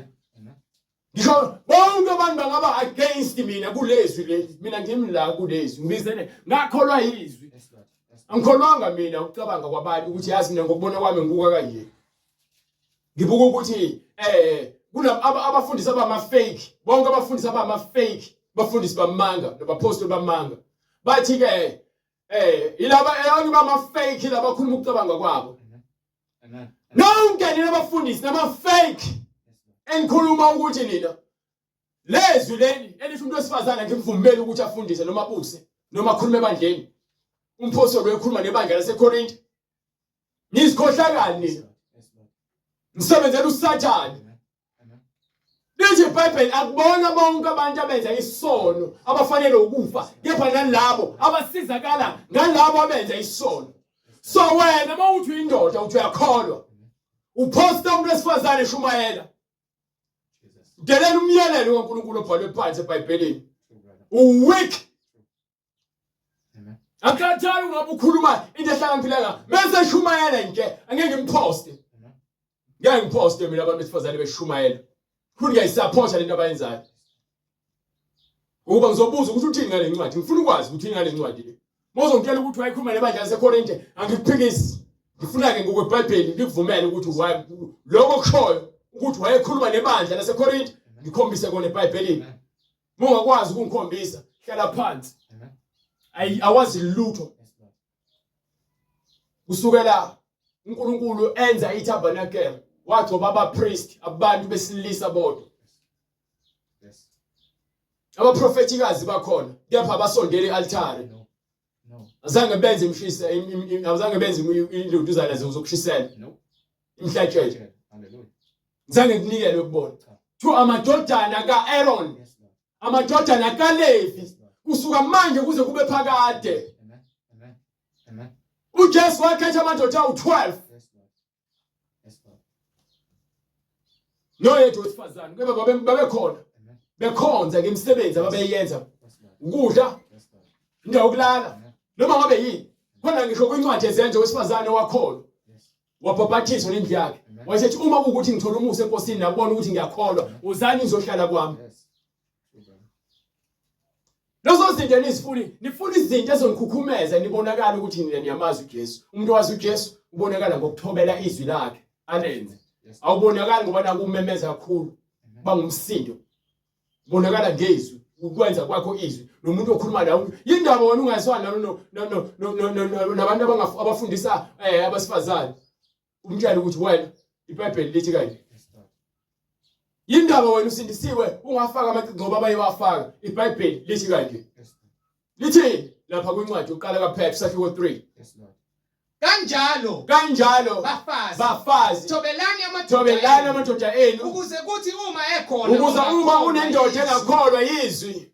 ngisho bonke abantu bangaba against mina kulezwi leli mina ngimla kulezwi ngibizene ngakholwa izwi angikholwanga mina ukucabanga kwabantu ukuthi yazi mina ngokubona kwami ngibuka kanje ngibuka ukuthi abafundisi abama fake bonke abafundisi abama fake bafundisi bamanga nabapostoli bamanga bathi ke ilaba bama fake laba khuluma ukucabanga kwabo nonke nabafundisi nama fake engikhuluma ukuthi nina lezwi leli elisho umuntu wesifazana ngimvumela ukuthi afundise noma abuse noma akhulume ebandleni umpostoli wekhuluma nebandla laseKorinte nizikhohlakani nina nisebenzela uSathane lithi iBhayibheli akubona bonke abantu abenza isono abafanele ukufa kepha nalabo abasizakala ngalabo abenza isono so wena mawuthi indoda uthi uyakholwa uposta umuntu wesifazane eshumayela delela umyalelo kaNkulunkulu obhalwe phansi eBhayibhelini uweak akathali ungabe ukhuluma into ehlakaniphilanga bese eshumayela nje angeke ngimposte ngeke ngimposte mina abantu besifazane beshumayela futhi ngiyayisupporta lento abayenzayo ukuba ngizobuza ukuthi uthini ngale ncwadi ngifuna ukwazi ukuthi ngale ncwadi le mozongitshela ukuthi wayikhuluma nebandla laseKorinte angikuphikisi ngifuna ke ngokweBhayibheli ngikuvumele ukuthi lokho kushoyo ukuthi wayekhuluma nebandla laseKorinte ngikhombise kona eBhayibhelini mongakwazi ukungikhombisa hlala phansi awazi lutho kusukela uNkulunkulu enza iTabernacle wagcoba abapriest abantu besilisa bodwa abaprofetikazi bakhona kepha abasondele ealtare azange benze imshisa azange benze induduzana zokushisela imhlatshelo ngizange kunikele ukubona thu amadodana kaAaron amadodana kaLevi kusuka manje kuze kube phakade uJesu wakhetha amadoda awu12 noyedwa wesifazane kube babekhona bekhonza ngemisebenzi ababeyenza ukudla indawo yokulala noma ngabe yini khona ngisho kwincwadi ezenzo wesifazane wakholwa wabhabhathizwa nendlu yakhe wayethi uma ukuthi ngithola umusa enkosini nakubona ukuthi ngiyakholwa uzani nizohlala kwami lezo zinto nifuna izinto ezonikhukhumeza nibonakala ukuthi nina niyamazi uJesu umuntu owazi uJesu ubonakala ngokuthobela izwi lakhe alenze awubonakali ngoba nakumemeza kakhulu bangumsindo ubonakala ngezwi ukwenza kwakho izwi nomuntu okhuluma nawe indaba wena ungayiswana nabantu abafundisa abasifazane umtshela ukuthi wena iBhayibheli lithi kanje indaba wena usindisiwe ungafaka amagcobo abayewafaka iBhayibheli lithi kanje lithi lapha kwincwadi uqala kaPhethro sakhiwo 3 kanjalo bafazi thobelani amadoda enu ukuze kuthi uma uma unendoda engakholwa yizwi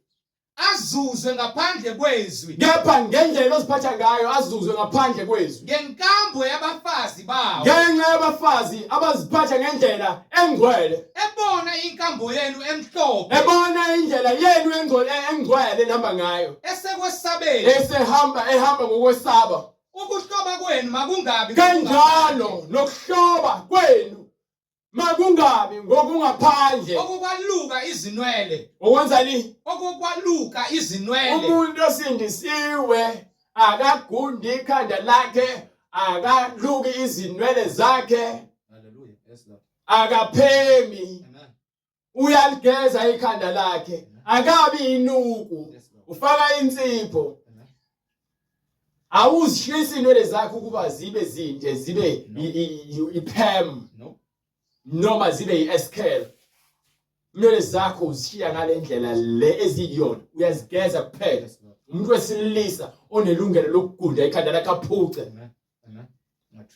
azuzwe ngaphandle kwezwi kepha ngendlela oziphatha ngayo azuzwe ngaphandle kwezwi ngenkambo yabafazi bawo ngenxa yabafazi abaziphatha ngendlela engcwele ebona inkambo yenu emhlophe ebona indlela yenu engcwele namba ngayo esekwesabeni ehamba ngokwesaba ukuhloba kwenu makungabi kanjalo nokuhloba kwenu makungabi ngokungaphandle okukwaluka izinwele okwenzani okukwaluka izinwele umuntu osindisiwe akagundi ikhanda lakhe akaluki izinwele zakhe Hallelujah. Yes, Lord. akaphemi Amen. uyaligeza ikhanda lakhe akabi inuku Yes, Lord. ufaka insipho Amen. awuzishisa inwele zakhe ukuba zibe zinde zibe iphem No. noma zibe yieskel inwele zakho uzishiya ngale ndlela le eziyona uyazigeza kuphela Yes, Lord. umuntu wesilisa onelungelo lokugunda ikhanda lakhe aphuce Amen. Amen. Not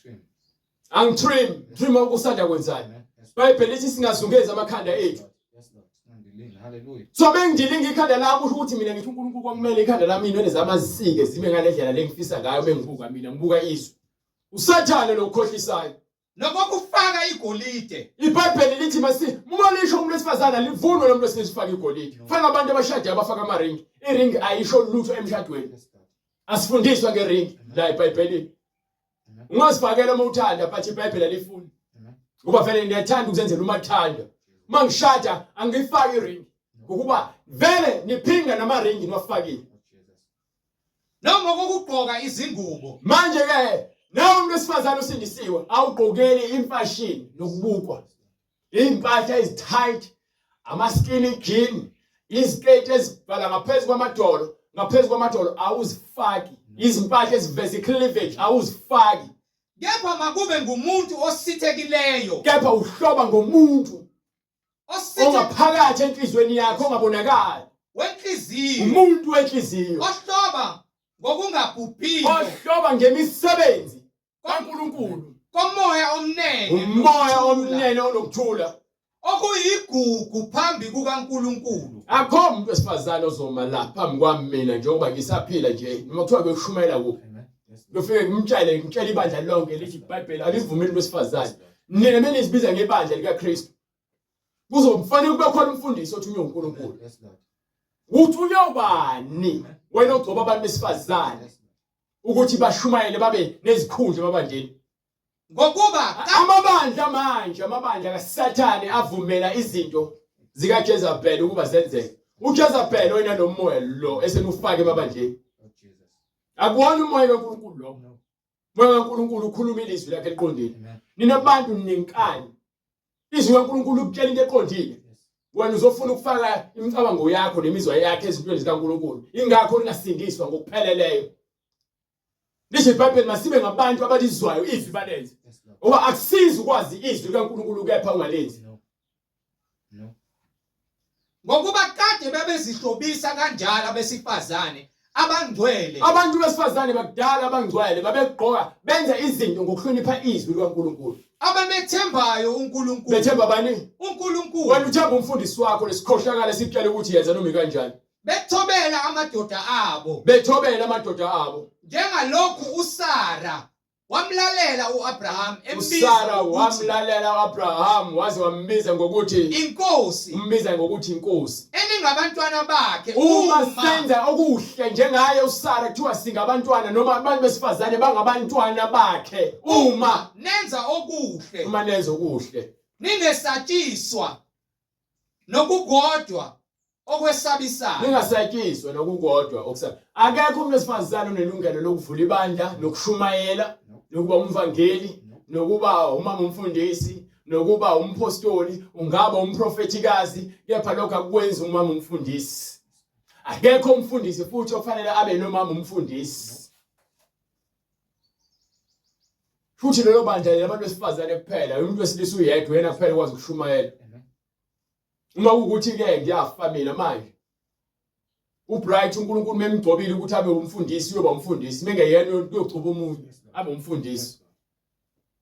trim. trim okusanda kwenzani Amen. Yes, Lord. iBhayibheli lithi singazungezi amakhanda ethu Yes, Lord. Undilinga. Hallelujah. so bengidilinga ikhanda lami usho ukuthi mina ngithi uNkulunkulu kwakumele ikhanda lami inwele zami zisike zibe ngale ndlela lengifisa ngayo bengibuka mina ngibuka izwi usathane lokukhohlisayo nokufaka igolide iBhayibheli lithi uma lisho umuntu wesifazana livunwe lomuntu wesilisa igolide fana abantu abashadi abafaka amaringi iringi ayisho lutho emshadweni Yes, God. asifundiswa ngeringi la iBhayibhelini Amen. ungazifakela uma uthanda but iBhayibheli alifuni Amen. ngoba vele niyathanda ukuzenzela umathanda uma ngishada angifaki iringi ngokuba vele niphinga namaringi niwafakile Lord Jesus. noma kokugqoka izingubo manje ke nawe umuntu wesifazane usindisiwe awugqokeli imfashini nokubukwa impahla ezitight ama-skinny jean iziketi ezivala ngaphezu kwamadolo awuzifaki izimpahla eziveza cleavage awuzifaki kepha makube ngumuntu osithekileyo kepha uhloba ngomuntu ongaphakathi enhlizweni yakho ongabonakali wenhliziyo umuntu wenhliziyo ohloba ngokungabhubhiyo ohloba ngemisebenzi kaNkulunkulu komoya omnene umoya omnene onokuthula okuyigugu phambi kukaNkulunkulu akho umuntu wesifazane ozoma la phambi kwami mina njengoba ngisaphila nje noma kuthiwa bekushumayela kuphi Amen. Yes, Lord. ngifike ngimtshele ibandla lonke lithi iBhayibheli alivumeli lwesifazane nina mina isibiza ngebandla likaKristu kuzofanele kube khona umfundisi othunywe uNkulunkulu Yes, Lord. uthunywe ubani wena ogcoba abantu besifazane Yes, Lord. ukuthi bashumayele babe nezikhundla babandeni ngokuba amabandla kaSathane avumela izinto zikaJezebeli ukuba zenzeke uJezebeli wena nomoya lo esenufake emabandleni Lord Jesus. akuwona umoya kaNkulunkulu lo No. umoya kaNkulunkulu ukhuluma ilizwi lakhe liqondile Amen. ninabantu ninkani izwi kaNkulunkulu ukutshela into eqondile Yes. wena uzofuna ukufaka imicabango yakho nemizwa yakho ezintweni zikaNkulunkulu ingakho ningasindiswa ngokupheleleyo lisho iBhayibheli masibe ngabantu abalizwayo izwi balenze Yes, Lord. ngoba akusizi ukwazi izwi likaNkulunkulu kepha ungalenzi No. No. ngokuba kade bebezihlobisa kanjalo abesifazane abangcwele abantu besifazane bakudala abangcwele babegqoka benza izinto ngokuhlonipha izwi likaNkulunkulu abamethembayo uNkulunkulu bethemba bani wena uNkulunkulu uthemba umfundisi wakho lesikhohlakala sikutshela ukuthi yenza noma ikanjani bethobela amadoda abo bethobela amadoda abo njengalokhu uSara wamlalela uAbraham uSara embiza ngokuthi wamlalela uAbraham waze wambiza ngokuthi inkosi inkosi eningabantwana bakhe uma senza okuhle njengaye uSara kuthiwa singabantwana noma abantu besifazane bangabantwana bakhe uma nenza okuhle nenza okuhle ningesatshiswa nokugodwa okwesabisayo ningasatshiswa nokukodwa okusaba akekho umuntu wesifazane onelungelo lokuvula ibandla nokushumayela nokuba umvangeli nokuba umama umfundisi nokuba umpostoli ungaba umprofetikazi kepha lokho akwenza umama umfundisi akekho umfundisi futhi ofanele abe nomama umfundisi. Futhi lelo bandla labantu besifazane kuphela, umuntu wesilisa uyedwa yena kuphela kwazi ukushumayela. Amen. Uma ukuthi ke ngiyafa mina manje. uBright uNkulunkulu memgcobile ukuthi abe umfundisi uyoba umfundisi, mengeyena uyogcoba umuntu abe umfundisi.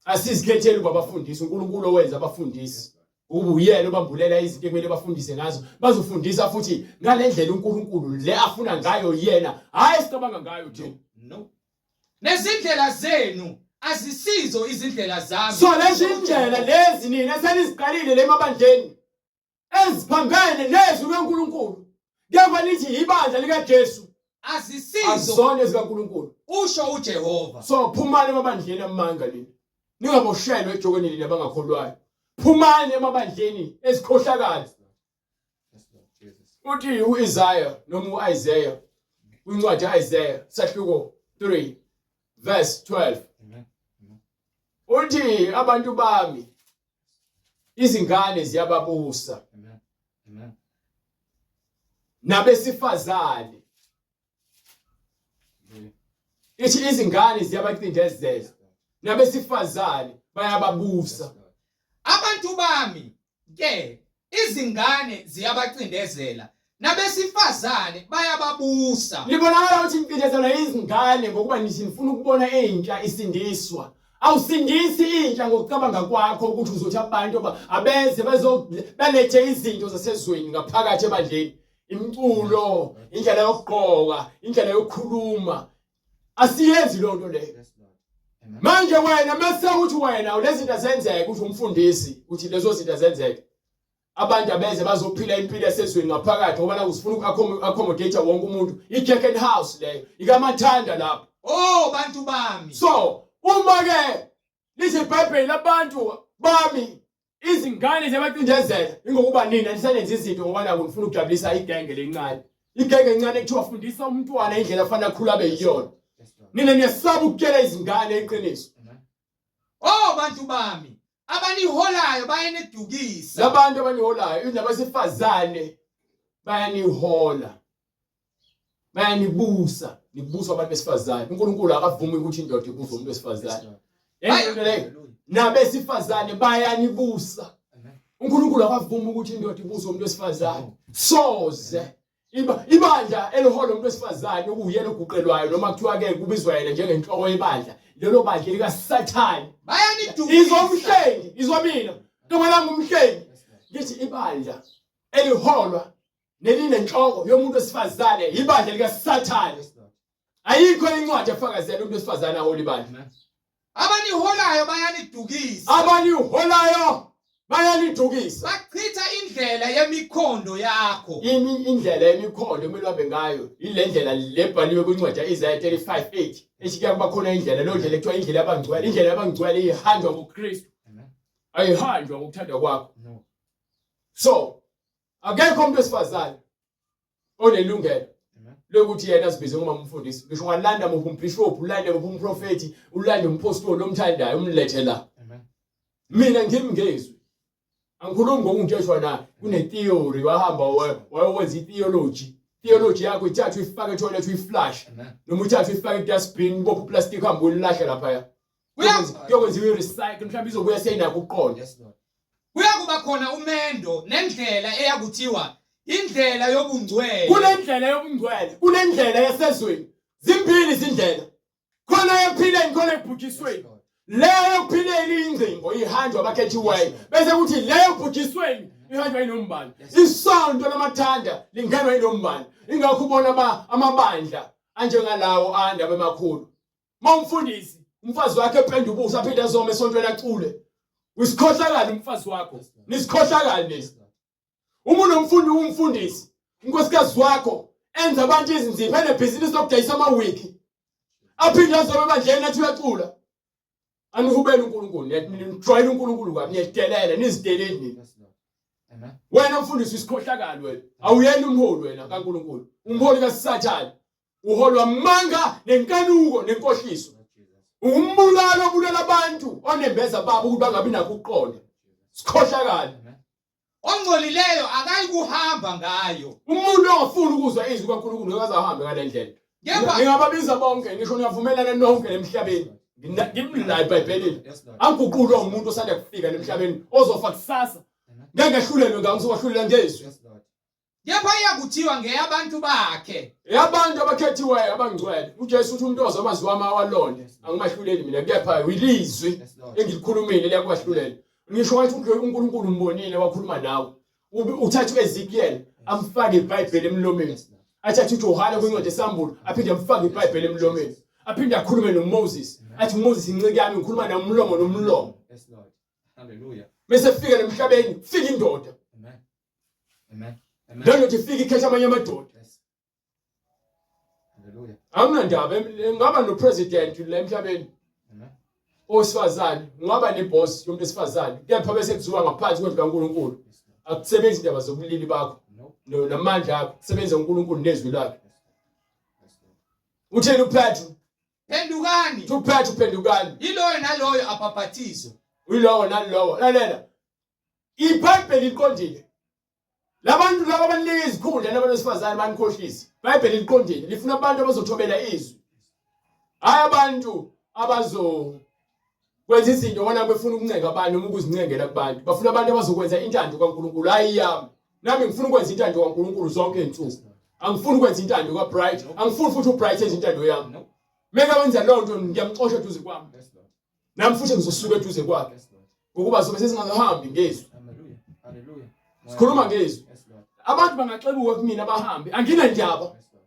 Asizikhetheli kwabafundisi, uNkulunkulu owenza abafundisi. Ubuyena obambulela izinto ekumele bafundise ngazo, bazofundisa futhi ngalendlela uNkulunkulu le afuna ngayo yena, hayi sicabanga ngayo thina. No. Nezindlela zenu azisizo izindlela zami. So lezi indlela lezi nina seniziqalile lemabandleni eziphambene nezwi leNkulunkulu. Kepha lithi ibandla likaJesu Azisizo azona ezikaNkulunkulu. usho uJehova. So phumani emabandleni amanga leni. Ningaboshelwe ejokweni lina bangakholwayo. Phumani emabandleni ezikhohlakala. Yes, Lord Jesus. Uthi uIsaiah noma uIsaiah kwincwadi kaIsaiah sahluko 3 verse 12. Amen. Uthi abantu bami izingane ziyababusa Amen. Amen. nabesifazane. Amen. Ithi izingane ziyabacindezela Yes, Lord. nabesifazane bayababusa. Yes, Lord. Abantu bami ke izingane ziyabacindezela nabesifazane bayababusa. Libonakala ukuthi incindezelo izingane ngokuba nithi nifuna ukubona entsha isindiswa. Awusindisi intsha ngokucabanga kwakho ukuthi uzothi abantu abeze belethe izinto zasezweni ngaphakathi ebandleni. Imculo, indlela yokugqoka, indlela yokukhuluma. Asiyenzi lonto leyo. Yes, Lord. Amen. Manje wena mase uthi wena lezi zinto zenzeke uthi umfundisi uthi lezo zinto zenzeke. Abantu abeze bazophila impilo esezweni ngaphakathi ngoba la usifuna uku-accommodate wonke umuntu. I-Jack House leyo, ikaMathanda lapho. Oh bantu bami. So, uma ke lithi iBhayibheli abantu bami izingane ziyabacindezela ingokuba nina nisenenza izinto ngoba nako nifuna ukujabulisa igenge lencane. Igenge encane ekuthiwa fundisa umntwana indlela afanele akhule abe yiyona. Yes, Lord. Nina niyasaba ukutshela izingane iqiniso. Amen. Oh bantu bami abaniholayo bayanidukisa. Labantu abaniholayo nabesifazane bayanihola. Bayanibusa, nibusa abantu besifazane. uNkulunkulu akavumi ukuthi indoda ibuse umuntu Yes, wesifazane. Lord. Yenzele Hallelujah. nabesifazane bayanibusa. Amen. uNkulunkulu akavumi ukuthi indoda ibuse umuntu wesifazane. Soze ibandla elihola umuntu wesifazane okuyena oguqelwayo noma kuthiwa ke kubizwa yena njengenhloko yebandla. Lelo bandla lika Sathane. Bayanidukisa. Izomhlengi, izomina. Noma la ngumhlengi. Yes, Lord. Lithi ibandla eliholwa nelinenhloko yomuntu wesifazane ibandla lika Sathane. Yes, Lord. Ayikho incwadi efakazela umuntu wesifazane aholi ibandla. Amen. Abaniholayo bayanidukisa. Abaniholayo bayanidukisa. Bachitha indlela yemikhondo yakho. Indlela yemikhondo kumele babe ngayo ile ndlela lebhaliwe kwincwadi yaIsaiah 35:8 ethi kuba khona indlela lo ndlela ekuthiwa indlela yabangcwele. Indlela yabangcwele ihanjwa ngoKristu, Amen. ayihanjwa ngokuthanda kwakho. No. So akekho umuntu wesifazane onelungelo Amen. lokuthi yena asibize ngoma umfundisi. Ngisho ungalanda muphi umbishop, ulande muphi umprofeti, ulande umpostoli omthandayo umlethe la. Amen. Mina ngimngezwe. Angikhulumi ngokungitsheshwa na kune-theory wahamba wayenza i-theology. Theology yakho ithathu ifake etoilet uyiflash. Amen. Noma uthathu ifake e-dustbin ubophe uplastic hambe ulilahle lapha. Kuyokwenziwa i-recycle mhlawumbe izobuya seyinakho ukuqonda. Yes, Lord. Kuyakuba khona umendo nendlela eyakuthiwa indlela yobungcwele. Kunendlela yobungcwele, kunendlela yasezweni. Zimbili izindlela. Khona ephileni, khona Yes, ebhujisweni. Lord. Leyo yokuphileni ingcingo ihanjwa abakhethiweyo. Bese kuthi leyo ebhujisweni ihanjwa inombani. Isonto lamathanda lingenwa inombani. Ingakho ubona amabandla anjengalawo andaba emakhulu. Mawumfundisi, umfazi wakhe ependa ubuso aphinde azome esontweni acule. Usikhohlakala umfazi wakho. Nisikhohlakala nini? Yes, Lord. Uma umfundisi, unkosikazi wakho enza abantu izinzipho enebhizinisi lokudayisa amawiki. Aphinde azome ebandleni athi uyacula. Anihubele uNkulunkulu, nijwayele uNkulunkulu kwami, niyedelela, nizideleli nini. Yes, Lord. Amen. Wena mfundisi usikhohlakala wena. Awuyeni umholi wena kaNkulunkulu. Umholi kaSathane. Uholwa amanga nenkanuko nenkohliso. Lord Jesus. Umbulalo obulela abantu onembeza babo ukuthi bangabi nakho ukuqonda. Sikhohlakala. Amen. ongcolileyo akayikuhamba ngayo. Umuntu ongafuni ukuzwa izwi kaNkulunkulu akaze ahambe ngale ndlela. Kepha Ngingababiza bonke ngisho niyavumelana nonke emhlabeni. Ngimla iBhayibhelini. Yes, Lord. Anguqulwa umuntu osanda kufika emhlabeni ozofa kusasa. Ngeke ngahlulelwe ngangizowahlulela ngezwi. Yes, Lord. kepha iyakuthiwa ngeyabantu bakhe. Yabantu abakhethiweyo abangcwele. uJesu uthi umuntu ozamazi wami awalonde angimahluleli mina kepha ilizwi Yes, Lord. engilikhulumile liyakwahlulela. Ngisho wathi uNkulunkulu umbonile wakhuluma nawe. Uthatha uEzekiel amfake iBhayibheli emlomeni. Yes, Lord. Athatha uJohane kwincwadi esambulo aphinde amfake iBhayibheli emlomeni. Aphinde akhulume noMoses. Athi uMoses incike yami ngikhuluma nomlomo nomlomo. Yes, Lord. Hallelujah. Bese fika emhlabeni fika indoda. Amen. Amen. Amen. Leyo nje fika ikhetha amanye amadoda. Yes. Hallelujah. Anginandaba ngaba nopresident la emhlabeni Amen. owesifazane ngaba neboss yomuntu esifazane kepha bese kuziwa ngaphansi kwendlu kaNkulunkulu Yes, Lord. akusebenzi indaba zobulili bakho No. namandla akho kusebenza uNkulunkulu nezwi lakhe. Yes, Lord. Utheni uPetru? Phendukani. uPetru uphendukani. Yiloyo naloyo abhaphathizwe. Uyilowo nalowo lalela. iBhayibheli liqondile. Labantu laba abanika izikhundla nabantu besifazane banikhohlisa. iBhayibheli liqondile lifuna abantu abazothobela izwi. Hayi abantu kwenza izinto bona befuna ukuncenga abantu noma ukuzincengela kubantu. Bafuna abantu abazokwenza intando kaNkulunkulu hayi yami. Nami ngifuna ukwenza intando kaNkulunkulu zonke izinsuku. Angifuni ukwenza intando kaBright. Angifuni futhi uBright enze intando yami. No. Meka wenza lonke ngiyamxosha eduze kwami. Yes, Lord. Nami futhi ngizosuka eduze kwakhe. Yes, Lord. Ukuba sobe sesingahambi ngezwi. Hallelujah. Hallelujah. Sikhuluma ngezwi. Yes, Lord. Abantu bangaxebuka kumina abahambi. Anginandaba. Yes, Lord.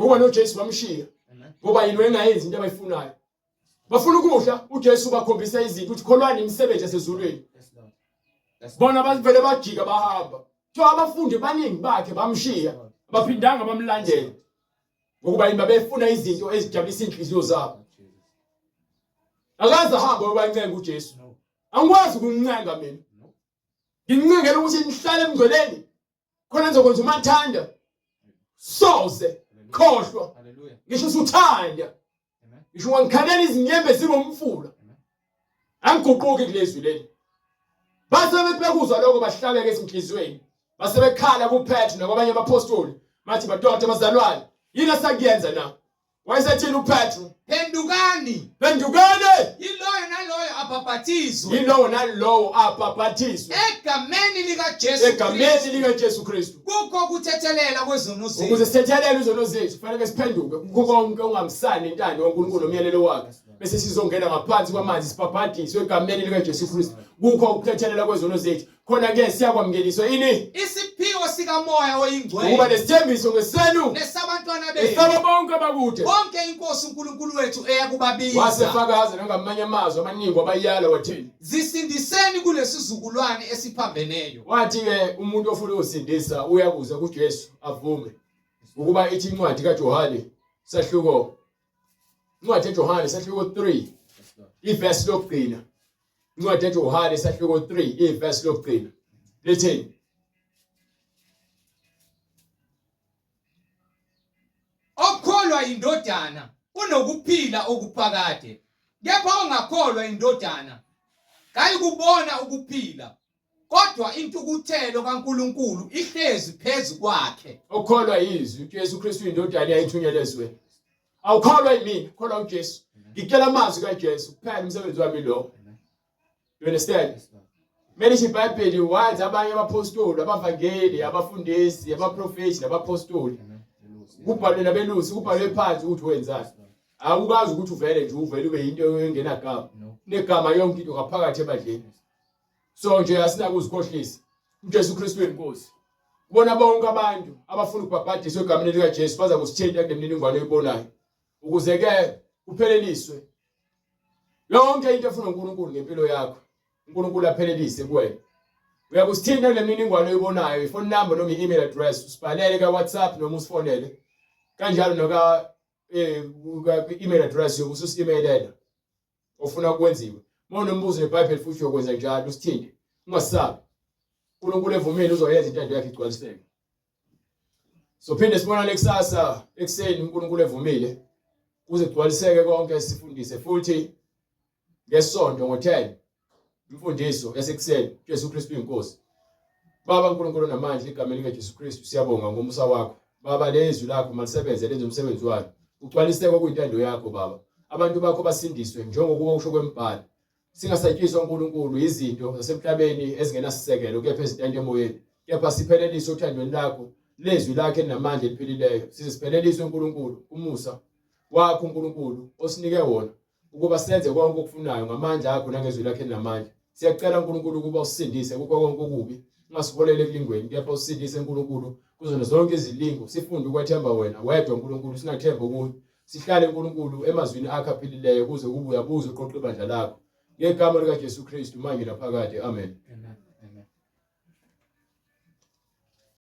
Ngoba noJesu bamshiya. Amen. Ngoba yini wengayenzi into abayifunayo. Bafuna ukudla uJesu bakhombisa izinto uthi kholwani imisebenzi esezulwini. Yes, Lord. Yes, Lord. Bona bavele bajika bahamba. Kuthiwa abafundi baningi bakhe bamshiya. Abaphindanga bamlandela. Ngokuba yini babefuna izinto ezijabulisa inhliziyo zabo. Jesus. Akaze ahambe obancenga uJesu. No. Angikwazi ukuncenga mina. No. Ngincengela ukuthi nihlale emngcweleni. Khona nizokwenza umathanda. Soze khohlwa. Hallelujah. Ngisho usuthanda. Amen. Ngisho ngikhalela izinyembe zibomfula. Angiguquki kulezwi leli. Base bekuzwa lokho bahlabeke ezinhlizweni. Base bekhala kuPetru nakwabanye abapostoli. Bathi badoda bazalwane, yini asakuyenza na? Wayesethini uPetru? Phendukani. Phendukane! Yiloyo naloyo abhaphathizwe. Yilowo nalowo abhaphathiswe Egameni likaJesu egameni Kristu. likaJesu Kristu. Kukho kuthethelela kwezono zethu. Ukuze sithethelele izono zethu, kufanele siphenduke kukho konke ongahambisani intando kaNkulunkulu nomyalelo wakhe. Bese sizongena ngaphansi kwamanzi sibhabhadiswe egameni likaJesu Kristu. Kukho ukuthethelela kwezono zethu. Khona ke siyakwamukeliswa ini? Isiphiwo sikamoya oyingcwele. Ukuba lesithembiso ngesenu Nesabantwana bethu. esaba bonke abakude. Bonke inkosi uNkulunkulu wethu eyakubabiza. Wasefakaza nangamanye amazwi amaningi wabayala wathini. Zisindiseni kulesizukulwane esiphambeneyo. Wathi ke umuntu ofuna ukusindisa uyakuza kuJesu avume. Ukuba ithi incwadi kaJohane sahluko. Incwadi kaJohane sahluko 3 Yes, Lord. iverse lokugcina. Incwadi kaJohane sahluko 3 iverse lokugcina. Letheni. Okholwa indodana unokuphila okuphakade. Kepha ongakholwa indodana kayikubona ukuphila. Kodwa intukuthelo kaNkuluNkulu ihlezi phezu kwakhe. Okholwa izwi uJesu Kristu indodana yayithunyelezwe. Awukholwa yimina, kholwa uJesu. Ngicela amazwi kaJesu kuphela umsebenzi wami lo. Amen. You understand? Yes, Lord. Mele iBhayibheli wazi abanye abapostoli, abavangeli, abafundisi, abaprofeti nabapostoli. Amen. Hallelujah. Kubhalwe nabelusi, kubhalwe phansi ukuthi wenzani. Yes, Lord. Awukazi ukuthi uvele nje uvele ube into engenagama. No. Negama yonke into ngaphakathi ebadleni. So nje asinaka uzikhohlisa. uJesu Kristu wenkosi. Ubona bonke abantu abafuna ukubhabhadiswa egameni likaJesu baza kusithinta kulemininingwane oyibonayo. Ukuze ke upheleliswe yonke into efuna uNkulunkulu ngempilo yakho. uNkulunkulu aphelelise kuwena. Uyakusithinta kulemininingwane oyibonayo, iphone number noma i-email address, usibhalele ka WhatsApp noma usifonele. Kanjalo noka email address yokususi-emailela ofuna ukwenziwe. Monombuzo neBhayibheli futhi yokwenza njalo usithinte. Ungasabi. uNkulunkulu evumile uzoyenza intando yakhe igcwaliseke. So phinde sibonane kusasa ekseni uNkulunkulu evumile kuze kugcwaliseke konke sifundise futhi ngesonto ngo10 imfundiso yasekuseni Jesu Kristu inkosi. Baba uNkulunkulu namanje igameni likaJesu Kristu siyabonga ngomusa wakho. Baba lezwi lakho malisebenze lenze umsebenzi wakho. Ugcwaliseke kuyintando yakho Baba. Abantu bakho basindiswe njengokuba usho kwembhalo. Singasatshiswa uNkulunkulu izinto zasemhlabeni ezingenasisekelo kepha ezintando emoyeni. Kepha siphelelise uthandweni lakho, lezwi lakho elinamandla eliphilileyo. Sisiphelelise uNkulunkulu umusa wakho uNkulunkulu osinike wona ukuba senze konke okufunayo ngamandla akho nangezwi lakho elinamandla. Siyacela uNkulunkulu ukuba usindise kukho konke okubi, ungasiholele ekulingweni, kepha usindise uNkulunkulu kuzona zonke izilingo. Sifunde ukwethemba wena wedwa uNkulunkulu, singathemba ukuthi sihlale uNkulunkulu emazwini akho aphilileyo kuze kube uyabuza uqoqa ibandla lakho. Ngegama likaJesu Kristu manje naphakade. Amen. Amen.